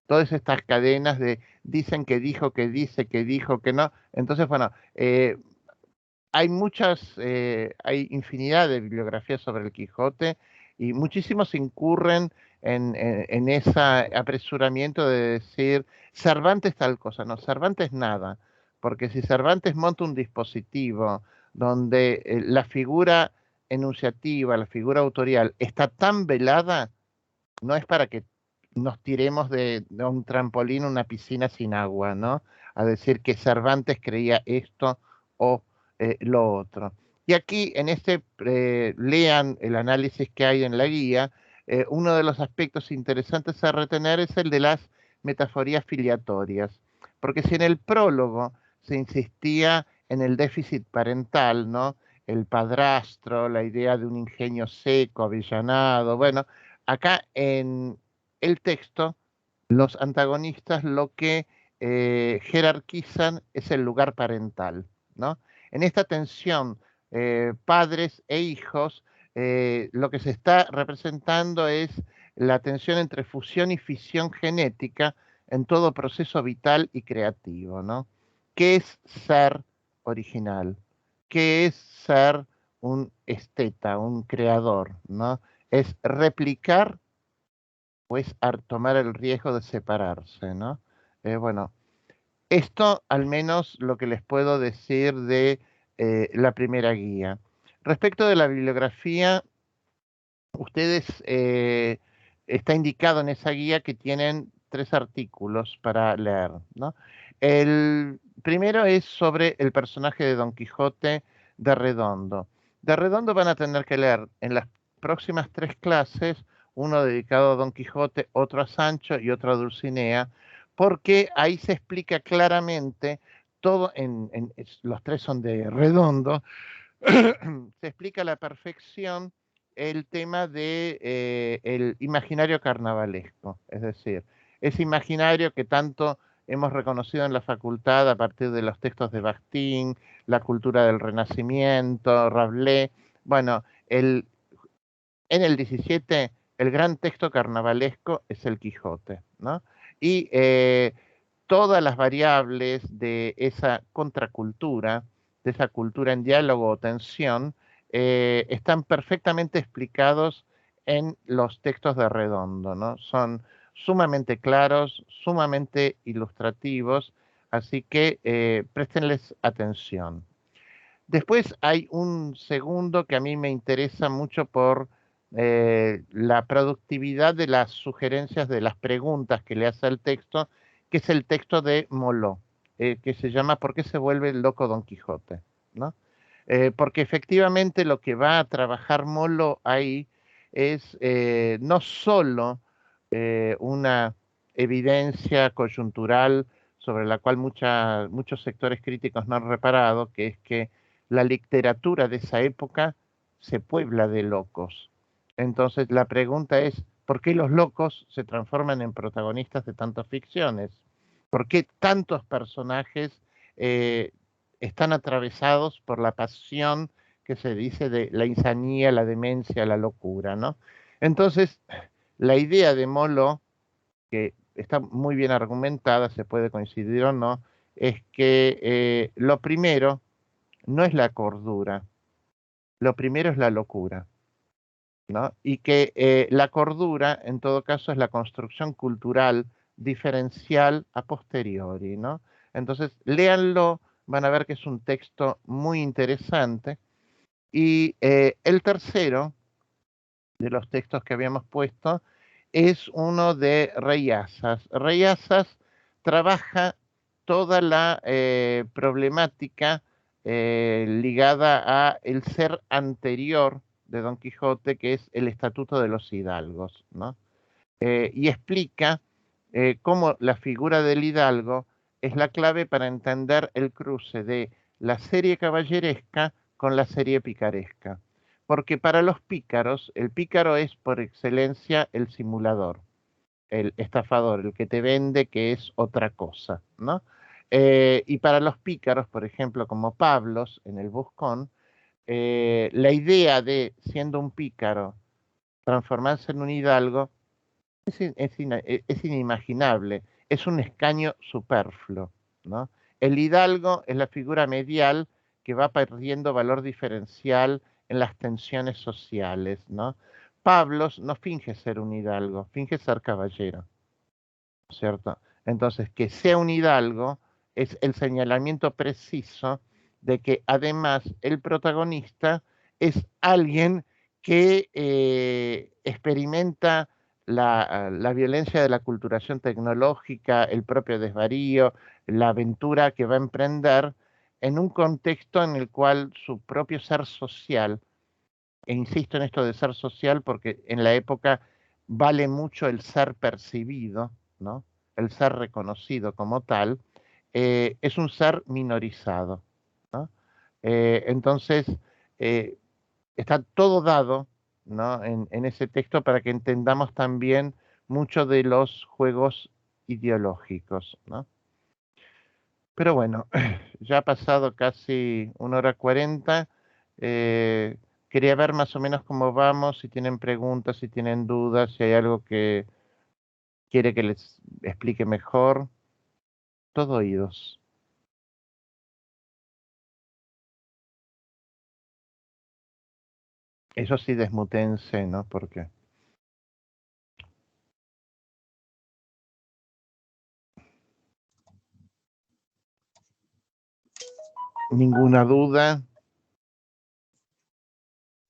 todas estas cadenas de dicen que dijo, que dice, que dijo, que no. Entonces, bueno, hay infinidad de bibliografías sobre el Quijote y muchísimos incurren en ese apresuramiento de decir Cervantes tal cosa, no, Cervantes nada, porque si Cervantes monta un dispositivo donde la figura enunciativa, la figura autorial está tan velada, no es para que nos tiremos de un trampolín a una piscina sin agua, ¿no? A decir que Cervantes creía esto o lo otro. Y aquí, lean el análisis que hay en la guía, uno de los aspectos interesantes a retener es el de las metaforías filiatorias. Porque si en el prólogo se insistía en el déficit parental, ¿no? El padrastro, la idea de un ingenio seco, avillanado, bueno, acá en el texto, los antagonistas lo que jerarquizan es el lugar parental, ¿no? En esta tensión padres e hijos, lo que se está representando es la tensión entre fusión y fisión genética en todo proceso vital y creativo, ¿no? ¿Qué es ser original? ¿Qué es ser un esteta, un creador, ¿no? Es replicar o es tomar el riesgo de separarse, ¿no? Bueno, esto al menos lo que les puedo decir de la primera guía. Respecto de la bibliografía, ustedes está indicado en esa guía que tienen 3 artículos para leer, ¿no? El primero es sobre el personaje de Don Quijote de Redondo. De Redondo van a tener que leer en las próximas 3 clases, uno dedicado a Don Quijote, otro a Sancho y otro a Dulcinea, porque ahí se explica claramente todo, los 3 son de Redondo, se explica a la perfección el tema de el imaginario carnavalesco, es decir, ese imaginario que tanto hemos reconocido en la facultad a partir de los textos de Bakhtin, la cultura del Renacimiento, Rabelais. Bueno, en el 17 el gran texto carnavalesco es el Quijote, ¿no? Y todas las variables de esa contracultura, de esa cultura en diálogo o tensión, están perfectamente explicados en los textos de Redondo, ¿no? Son sumamente claros, sumamente ilustrativos, así que préstenles atención. Después hay un segundo que a mí me interesa mucho por la productividad de las sugerencias, de las preguntas que le hace al texto, que es el texto de Moló, que se llama ¿Por qué se vuelve loco Don Quijote? ¿No? Porque efectivamente lo que va a trabajar Moló ahí es no solo una evidencia coyuntural sobre la cual muchos sectores críticos no han reparado, que es que la literatura de esa época se puebla de locos. Entonces la pregunta es, ¿por qué los locos se transforman en protagonistas de tantas ficciones? ¿Por qué tantos personajes eh, están atravesados por la pasión que se dice de la insanía, la demencia, la locura, ¿no? Entonces, la idea de Molo, que está muy bien argumentada, se puede coincidir o no, es que lo primero no es la cordura, lo primero es la locura, ¿no? Y que la cordura, en todo caso, es la construcción cultural diferencial a posteriori, ¿no? Entonces, léanlo, van a ver que es un texto muy interesante. Y el tercero de los textos que habíamos puesto es uno de Rey Asas. Rey Asas trabaja toda la problemática ligada a el ser anterior de Don Quijote, que es el Estatuto de los Hidalgos, ¿no? Y explica cómo la figura del hidalgo es la clave para entender el cruce de la serie caballeresca con la serie picaresca. Porque para los pícaros, el pícaro es por excelencia el simulador, el estafador, el que te vende que es otra cosa, ¿no? Y para los pícaros, por ejemplo, como Pablos en el Buscón, la idea de, siendo un pícaro, transformarse en un hidalgo es inimaginable, es un escaño superfluo, ¿no? El hidalgo es la figura medial que va perdiendo valor diferencial en las tensiones sociales, ¿no? Pablos no finge ser un hidalgo, finge ser caballero, ¿cierto? Entonces, que sea un hidalgo es el señalamiento preciso de que además el protagonista es alguien que experimenta la violencia de la culturación tecnológica, el propio desvarío, la aventura que va a emprender en un contexto en el cual su propio ser social, e insisto en esto de ser social porque en la época vale mucho el ser percibido, ¿no? El ser reconocido como tal, es un ser minorizado, ¿no? Entonces, eh, está todo dado, ¿no? En ese texto para que entendamos también mucho de los juegos ideológicos, ¿no? Pero bueno, ya ha pasado casi 1 hora 40. eh, Quería ver más o menos cómo vamos, si tienen preguntas, si tienen dudas, si hay algo que quiere que les explique mejor. Todo oídos. Eso sí, desmutense, ¿no? Porque ninguna duda.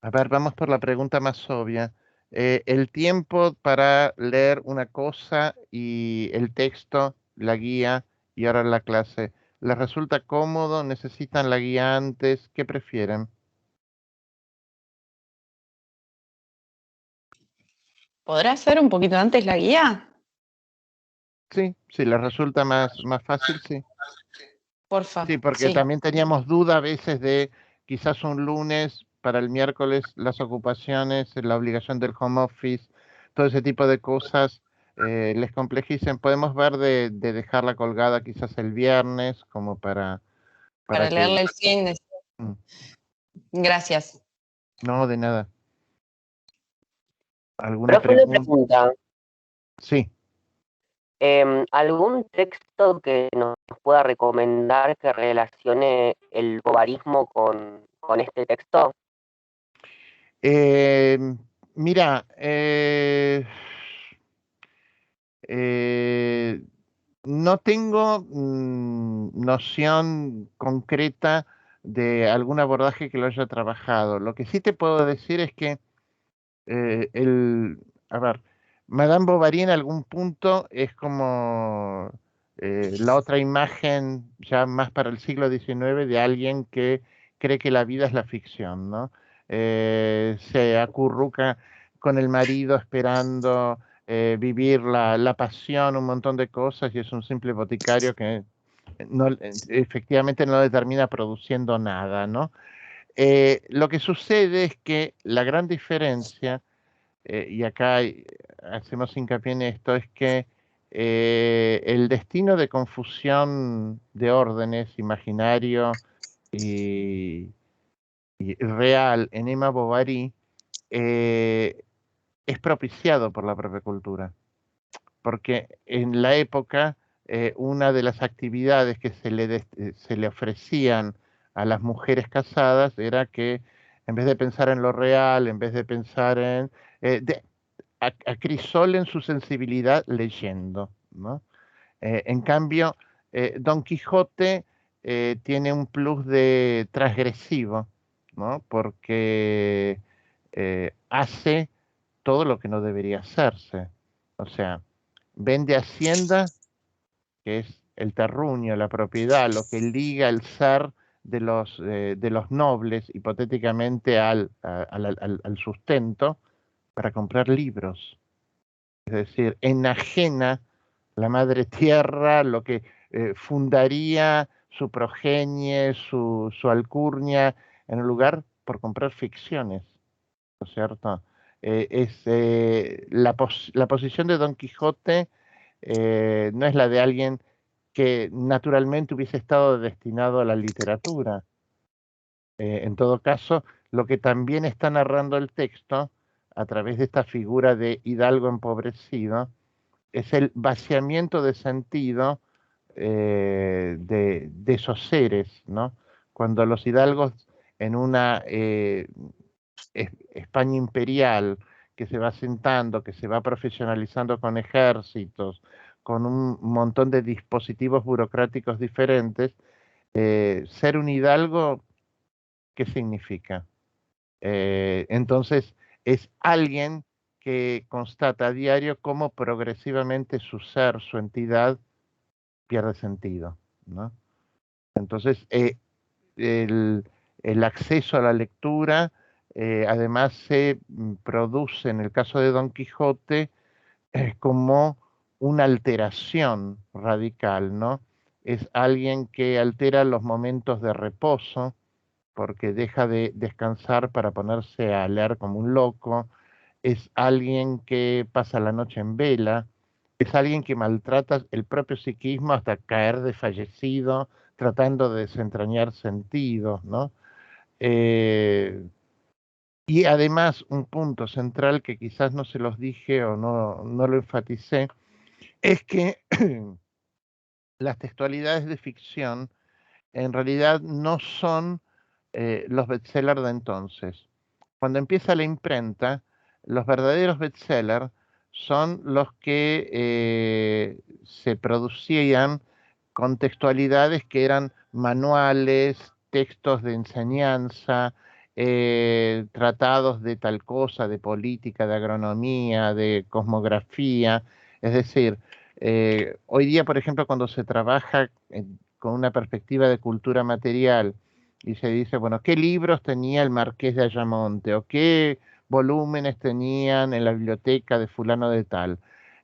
A ver, vamos por la pregunta más obvia. El tiempo para leer una cosa y el texto, la guía y ahora la clase, ¿les resulta cómodo? ¿Necesitan la guía antes? ¿Qué prefieren? ¿Podrá ser un poquito antes la guía? Sí, si les resulta más fácil, sí. Porfa, Sí, porque sí. también teníamos duda a veces de quizás un lunes para el miércoles las ocupaciones, la obligación del home office, todo ese tipo de cosas les complejicen. Podemos ver de dejarla colgada quizás el viernes como para Para que... leerle el fin. Mm, Gracias. no, de nada. ¿Alguna Profe, una pregunta? pregunta. Sí. ¿Algún texto que nos pueda recomendar que relacione el bobarismo con este texto? Eh, Mira, no tengo noción concreta de algún abordaje que lo haya trabajado. Lo que sí te puedo decir es que a ver, Madame Bovary en algún punto es como la otra imagen ya más para el siglo XIX de alguien que cree que la vida es la ficción, ¿no? Se acurruca con el marido esperando vivir la pasión, un montón de cosas y es un simple boticario que no, efectivamente no le termina produciendo nada, ¿no? Lo que sucede es que la gran diferencia, y acá hacemos hincapié en esto, es que el destino de confusión de órdenes imaginario y, y real en Emma Bovary eh, es propiciado por la propia cultura, porque en la época una de las actividades que se le ofrecían a las mujeres casadas era que en vez de pensar en lo real, en vez de pensar en... acrisolen su sensibilidad leyendo, ¿no? En cambio, Don Quijote tiene un plus de transgresivo, ¿no? Porque hace todo lo que no debería hacerse. O sea, vende Hacienda, que es el terruño, la propiedad, lo que liga el ser de los nobles, hipotéticamente al sustento, para comprar libros. Es decir, enajena la madre tierra, lo que fundaría su progenie, su alcurnia, en un lugar por comprar ficciones, ¿no es cierto? La posición de Don Quijote no es la de alguien que naturalmente hubiese estado destinado a la literatura. En todo caso, lo que también está narrando el texto, a través de esta figura de hidalgo empobrecido, es el vaciamiento de sentido de esos seres, ¿no? Cuando los hidalgos en una España imperial que se va asentando, que se va profesionalizando con ejércitos, con un montón de dispositivos burocráticos diferentes, ser un hidalgo, ¿qué significa? Entonces, es alguien que constata a diario cómo progresivamente su ser, su entidad, pierde sentido, ¿no? Entonces, el acceso a la lectura, además se produce, en el caso de Don Quijote, como una alteración radical, ¿no? Es alguien que altera los momentos de reposo, porque deja de descansar para ponerse a leer como un loco, es alguien que pasa la noche en vela, es alguien que maltrata el propio psiquismo hasta caer desfallecido, tratando de desentrañar sentidos, ¿no? Eh, y además, un punto central que quizás no se los dije o no lo enfaticé, es que las textualidades de ficción en realidad no son los bestsellers de entonces. Cuando empieza la imprenta, los verdaderos bestsellers son los que se producían con textualidades que eran manuales, textos de enseñanza, tratados de tal cosa, de política, de agronomía, de cosmografía. Es decir, hoy día, por ejemplo, cuando se trabaja con una perspectiva de cultura material y se dice, bueno, ¿qué libros tenía el Marqués de Ayamonte? ¿O qué volúmenes tenían en la biblioteca de fulano de tal?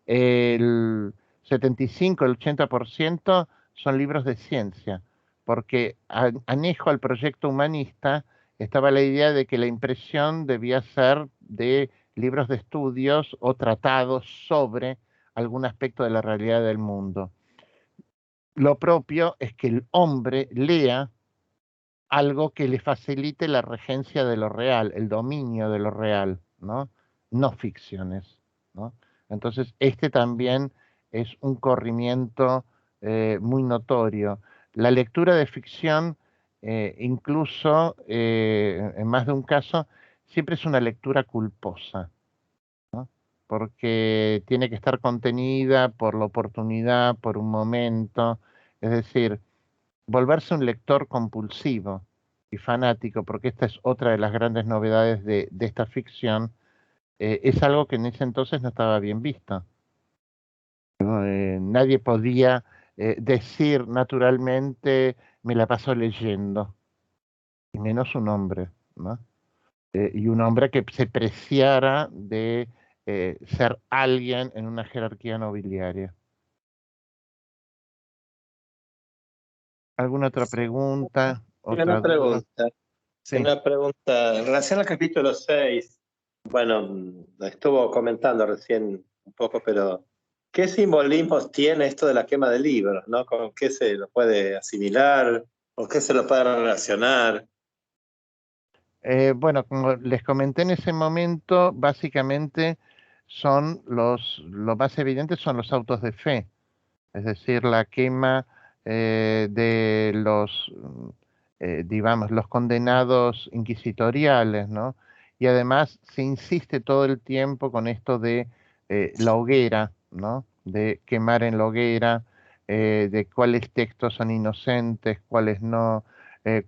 El 75, el 80% son libros de ciencia, porque anejo al proyecto humanista estaba la idea de que la impresión debía ser de libros de estudios o tratados sobre algún aspecto de la realidad del mundo. Lo propio es que el hombre lea algo que le facilite la regencia de lo real, el dominio de lo real, ¿no? No ficciones, ¿no? Entonces, este también es un corrimiento muy notorio. La lectura de ficción, incluso en más de un caso, siempre es una lectura culposa, ¿no? Porque tiene que estar contenida por la oportunidad, por un momento, es decir, volverse un lector compulsivo y fanático, porque esta es otra de las grandes novedades de esta ficción, es algo que en ese entonces no estaba bien visto, ¿no? Nadie podía decir naturalmente, me la paso leyendo, y menos un hombre, ¿no? Y un hombre que se preciara de ser alguien en una jerarquía nobiliaria. ¿Alguna otra pregunta? ¿Otra Una duda? pregunta. Sí. Una pregunta. En relación al capítulo 6, bueno, lo estuvo comentando recién un poco, pero ¿qué simbolismos tiene esto de la quema de libros, ¿no? ¿Con qué se lo puede asimilar? ¿O qué se lo puede relacionar? Bueno, como les comenté en ese momento, básicamente son lo más evidente son los autos de fe, es decir, la quema de los digamos, los condenados inquisitoriales, ¿no? Y además se insiste todo el tiempo con esto de la hoguera, ¿no? De quemar en la hoguera, de cuáles textos son inocentes, cuáles no,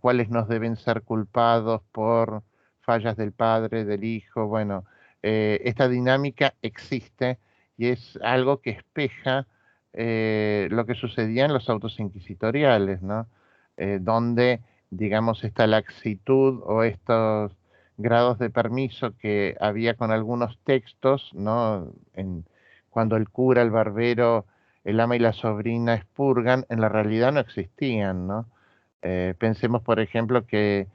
cuáles nos deben ser culpados por fallas del padre, del hijo. Bueno, esta dinámica existe y es algo que espeja lo que sucedía en los autos inquisitoriales, ¿no? Donde, digamos, esta laxitud o estos grados de permiso que había con algunos textos, ¿no? Cuando el cura, el barbero, el ama y la sobrina expurgan, en la realidad no existían, ¿no? Pensemos, por ejemplo, que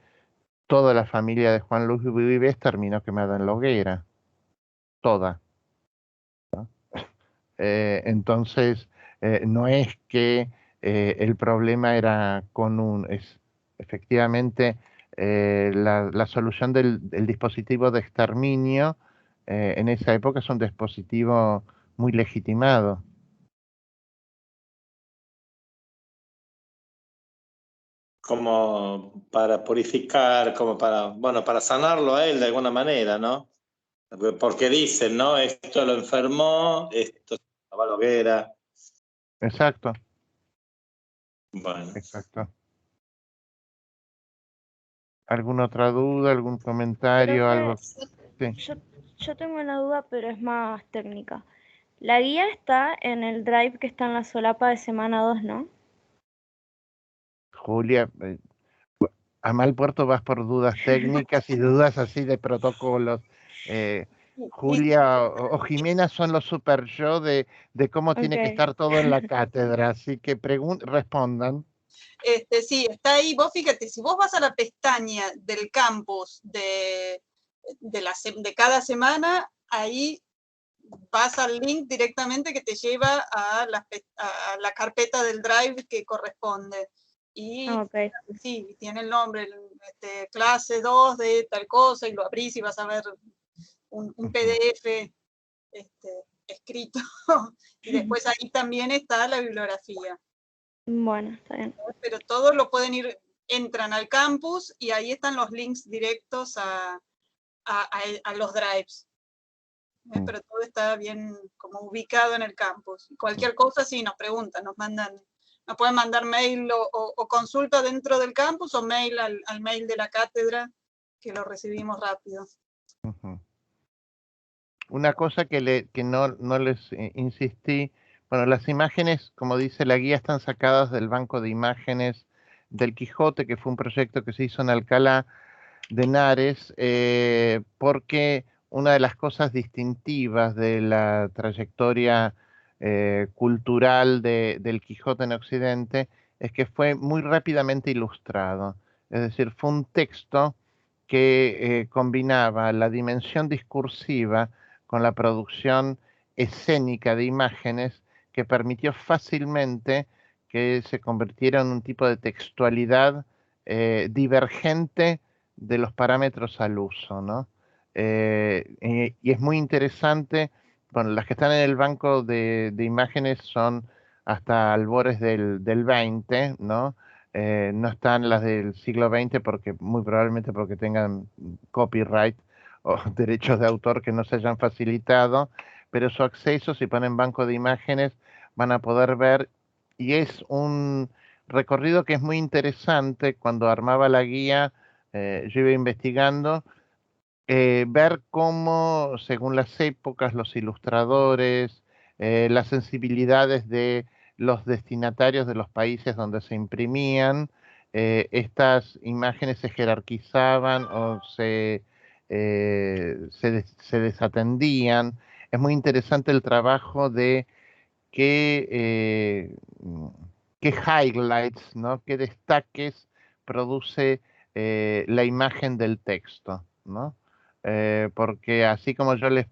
toda la familia de Juan Luis Vives terminó quemada en la hoguera, toda. Entonces, no es que el problema era efectivamente la solución del dispositivo de exterminio en esa época es un dispositivo muy legitimado. Como para purificar, como para, bueno, para sanarlo a él de alguna manera, ¿no? Porque dicen, ¿no? Esto lo enfermó, esto se va a la hoguera. Exacto, Bueno. exacto. ¿¿Alguna otra duda, algún comentario, algo? Sí. Yo tengo una duda, pero es más técnica. La guía está en el drive que está en la solapa de semana 2, ¿no? Julia, a mal puerto vas por dudas técnicas y dudas así de protocolos. Julia o Jimena son los super yo de cómo tiene que Ok. estar todo en la cátedra, así que respondan. Sí, está ahí. Vos fíjate, si vos vas a la pestaña del campus de cada semana, ahí vas al link directamente que te lleva a la carpeta del Drive que corresponde. Y Okay. sí, tiene el nombre, clase 2 de tal cosa, y lo abrís y vas a ver un PDF escrito. Y después ahí también está la bibliografía. Bueno, está bien. Pero todos lo pueden entran al campus y ahí están los links directos a los drives. Pero todo está bien como ubicado en el campus. Cualquier cosa sí nos preguntan, nos pueden mandar mail o consulta dentro del campus o mail al mail de la cátedra, que lo recibimos rápido. Una cosa que no les insistí, bueno, las imágenes, como dice la guía, están sacadas del banco de imágenes del Quijote, que fue un proyecto que se hizo en Alcalá de Henares, porque una de las cosas distintivas de la trayectoria cultural del Quijote en Occidente es que fue muy rápidamente ilustrado. Es decir, fue un texto que combinaba la dimensión discursiva con la producción escénica de imágenes que permitió fácilmente que se convirtiera en un tipo de textualidad divergente de los parámetros al uso, ¿no? Y es muy interesante, bueno, las que están en el banco de imágenes son hasta albores del 20, ¿no? No están las del siglo XX porque muy probablemente porque tengan copyright o derechos de autor que no se hayan facilitado, pero su acceso, si ponen banco de imágenes, van a poder ver, y es un recorrido que es muy interesante. Cuando armaba la guía, yo iba investigando, ver cómo, según las épocas, los ilustradores, las sensibilidades de los destinatarios de los países donde se imprimían, estas imágenes se jerarquizaban o se desatendían. Es muy interesante el trabajo de qué highlights, ¿no? Qué destaques produce la imagen del texto, ¿no? Porque así como yo les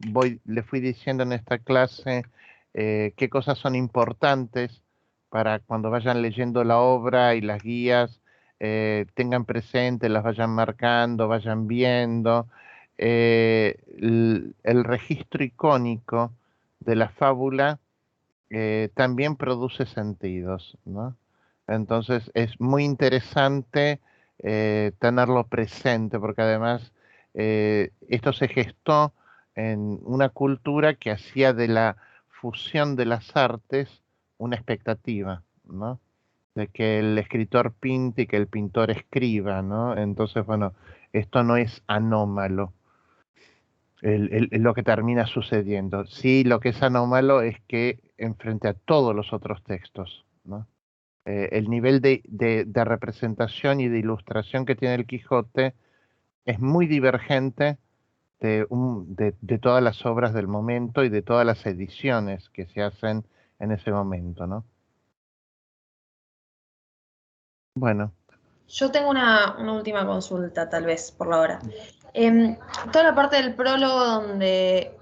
fui diciendo en esta clase qué cosas son importantes para cuando vayan leyendo la obra y las guías tengan presente, las vayan marcando, vayan viendo, el registro icónico de la fábula también produce sentidos, ¿no? Entonces es muy interesante tenerlo presente, porque además esto se gestó en una cultura que hacía de la fusión de las artes una expectativa, ¿no? De que el escritor pinte y que el pintor escriba, ¿no? Entonces, bueno, esto no es anómalo, lo que termina sucediendo. Sí, lo que es anómalo es que enfrente a todos los otros textos, ¿no? El nivel de representación y de ilustración que tiene el Quijote es muy divergente de todas las obras del momento y de todas las ediciones que se hacen en ese momento, ¿no? Bueno, Yo tengo una última consulta, tal vez, por la hora. Toda la parte del prólogo donde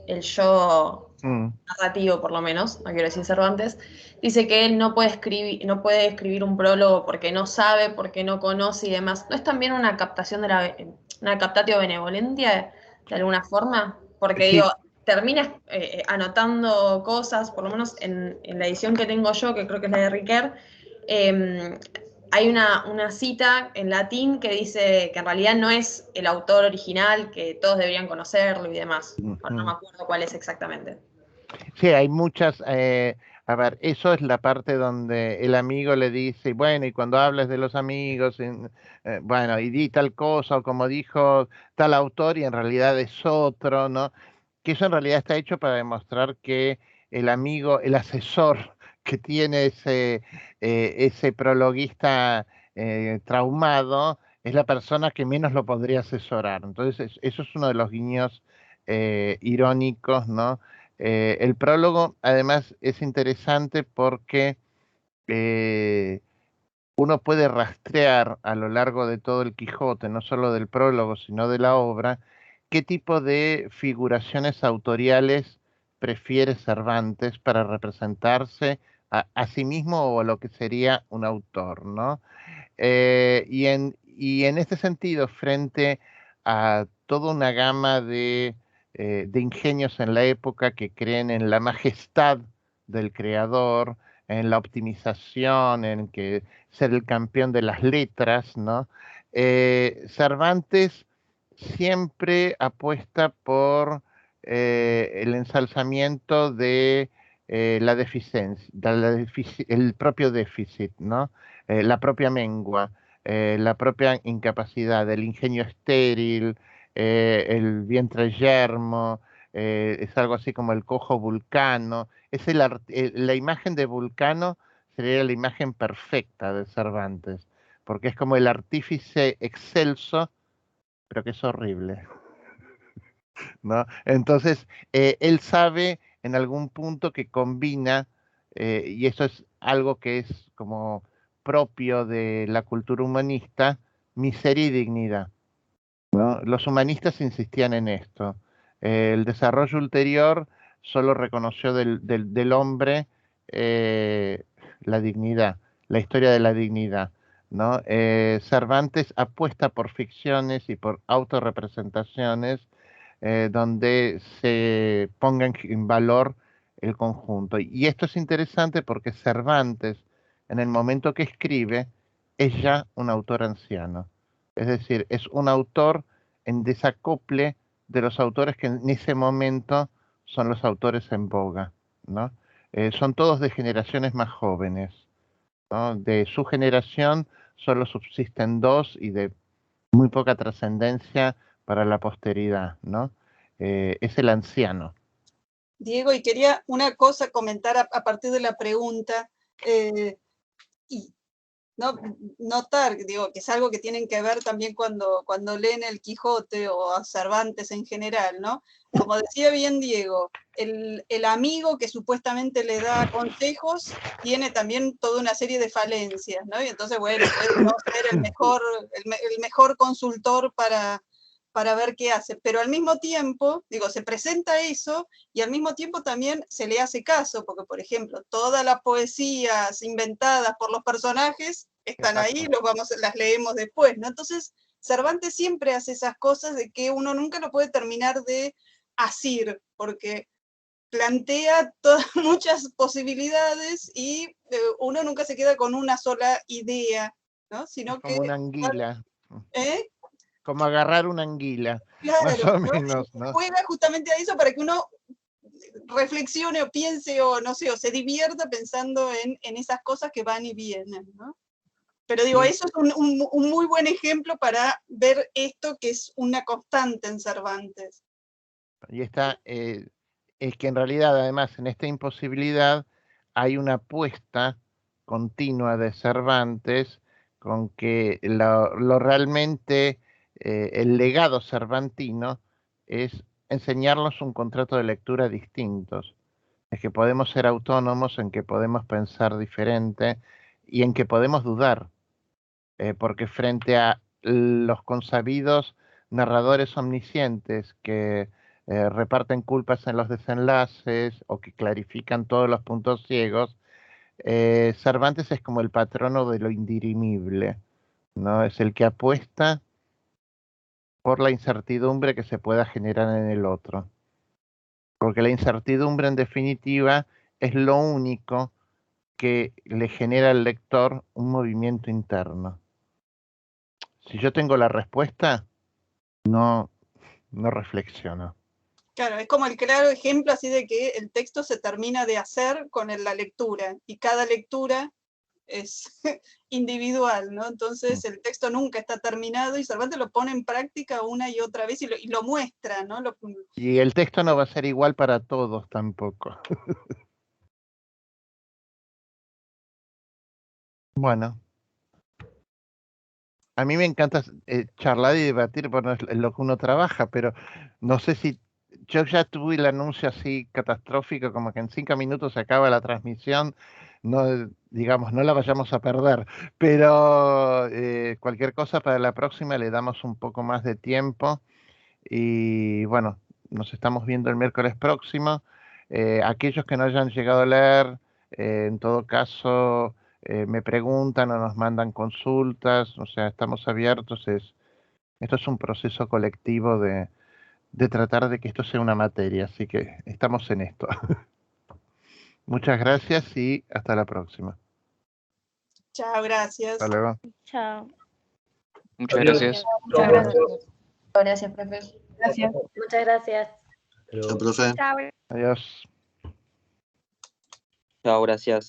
el yo mm, narrativo, por lo menos, no quiero decir Cervantes, dice que él no puede escribir un prólogo porque no sabe, porque no conoce y demás. ¿No es también una captación una captatio benevolentia de alguna forma? Porque digo, sí, terminas anotando cosas, por lo menos en la edición que tengo yo, que creo que es la de Riquer, hay una cita en latín que dice que en realidad no es el autor original, que todos deberían conocerlo y demás. Ahora no me ujú. acuerdo cuál es exactamente. Sí, hay muchas, a ver, eso es la parte donde el amigo le dice, bueno, y cuando hables de los amigos, bueno, y di tal cosa, o como dijo tal autor, y en realidad es otro, ¿no? Que eso en realidad está hecho para demostrar que el amigo, el asesor que tiene ese prologuista traumado, es la persona que menos lo podría asesorar. Entonces, eso es uno de los guiños irónicos, ¿no? El prólogo, además, es interesante porque eh, uno puede rastrear a lo largo de todo el Quijote, no solo del prólogo, sino de la obra, qué tipo de figuraciones autoriales prefiere Cervantes para representarse a sí mismo o a lo que sería un autor, ¿no? Y en este sentido, frente a toda una gama de ingenios en la época que creen en la majestad del creador, en la optimización, en que ser el campeón de las letras, ¿no? Cervantes siempre apuesta por el ensalzamiento de la deficiencia, el propio déficit, ¿no? La propia mengua, la propia incapacidad, el ingenio estéril, el vientre yermo, es algo así como el cojo Vulcano. La imagen de Vulcano sería la imagen perfecta de Cervantes, porque es como el artífice excelso, pero que es horrible, ¿no? Entonces, él sabe en algún punto que combina, y eso es algo que es como propio de la cultura humanista, miseria y dignidad, ¿no? Los humanistas insistían en esto. El desarrollo ulterior solo reconoció del hombre la dignidad, la historia de la dignidad, ¿no? Cervantes apuesta por ficciones y por autorrepresentaciones donde se ponga en valor el conjunto. Y esto es interesante porque Cervantes, en el momento que escribe, es ya un autor anciano. Es decir, es un autor en desacople de los autores que en ese momento son los autores en boga, ¿no? Son todos de generaciones más jóvenes, ¿no? De su generación solo subsisten dos y de muy poca trascendencia para la posteridad, ¿no? Es el anciano. Diego, y quería una cosa comentar a partir de la pregunta, y no, notar, digo, que es algo que tienen que ver también cuando leen el Quijote o a Cervantes en general, ¿no? Como decía bien Diego, el amigo que supuestamente le da consejos tiene también toda una serie de falencias, ¿no? Y entonces, bueno, puede no ser el mejor consultor para ver qué hace, pero al mismo tiempo, digo, se presenta eso y al mismo tiempo también se le hace caso, porque por ejemplo, todas las poesías inventadas por los personajes están ahí, las leemos después, ¿no? Entonces, Cervantes siempre hace esas cosas de que uno nunca lo puede terminar de asir, porque plantea muchas posibilidades y uno nunca se queda con una sola idea ¿no? Sino Como que... una anguila. ¿eh? Como agarrar una anguila, Claro, más o ¿no? menos, ¿no? Juega justamente a eso para que uno reflexione o piense o no sé, o se divierta pensando en esas cosas que van y vienen, ¿no? Pero digo, Sí. eso es un muy buen ejemplo para ver esto que es una constante en Cervantes. Y está, es que en realidad, además, en esta imposibilidad hay una apuesta continua de Cervantes con que lo realmente, el legado cervantino es enseñarnos un contrato de lectura distintos, es que podemos ser autónomos, en que podemos pensar diferente y en que podemos dudar, porque frente a los consabidos narradores omniscientes que reparten culpas en los desenlaces o que clarifican todos los puntos ciegos, Cervantes es como el patrono de lo indirimible, ¿no? Es el que apuesta por la incertidumbre que se pueda generar en el otro. Porque la incertidumbre, en definitiva, es lo único que le genera al lector un movimiento interno. Si yo tengo la respuesta, no reflexiono. Claro, es como el claro ejemplo así de que el texto se termina de hacer con la lectura, y cada lectura es individual, ¿no? Entonces el texto nunca está terminado y Cervantes lo pone en práctica una y otra vez y lo muestra, ¿no? Y el texto no va a ser igual para todos tampoco. Bueno, a mí me encanta charlar y debatir, bueno, es lo que uno trabaja, pero no sé si yo ya tuve el anuncio así catastrófico, como que en 5 minutos se acaba la transmisión, no, digamos, no la vayamos a perder, pero cualquier cosa para la próxima le damos un poco más de tiempo y bueno, nos estamos viendo el miércoles próximo. Aquellos que no hayan llegado a leer, en todo caso, me preguntan o nos mandan consultas, o sea, estamos abiertos. Esto es un proceso colectivo de tratar de que esto sea una materia, así que estamos en esto. Muchas gracias y hasta la próxima. Chao, gracias. Hasta luego. Chao. Muchas gracias. Muchas gracias. Gracias, profe. Gracias. Muchas gracias. Chao, profe. Chao. Adiós. Chao, gracias.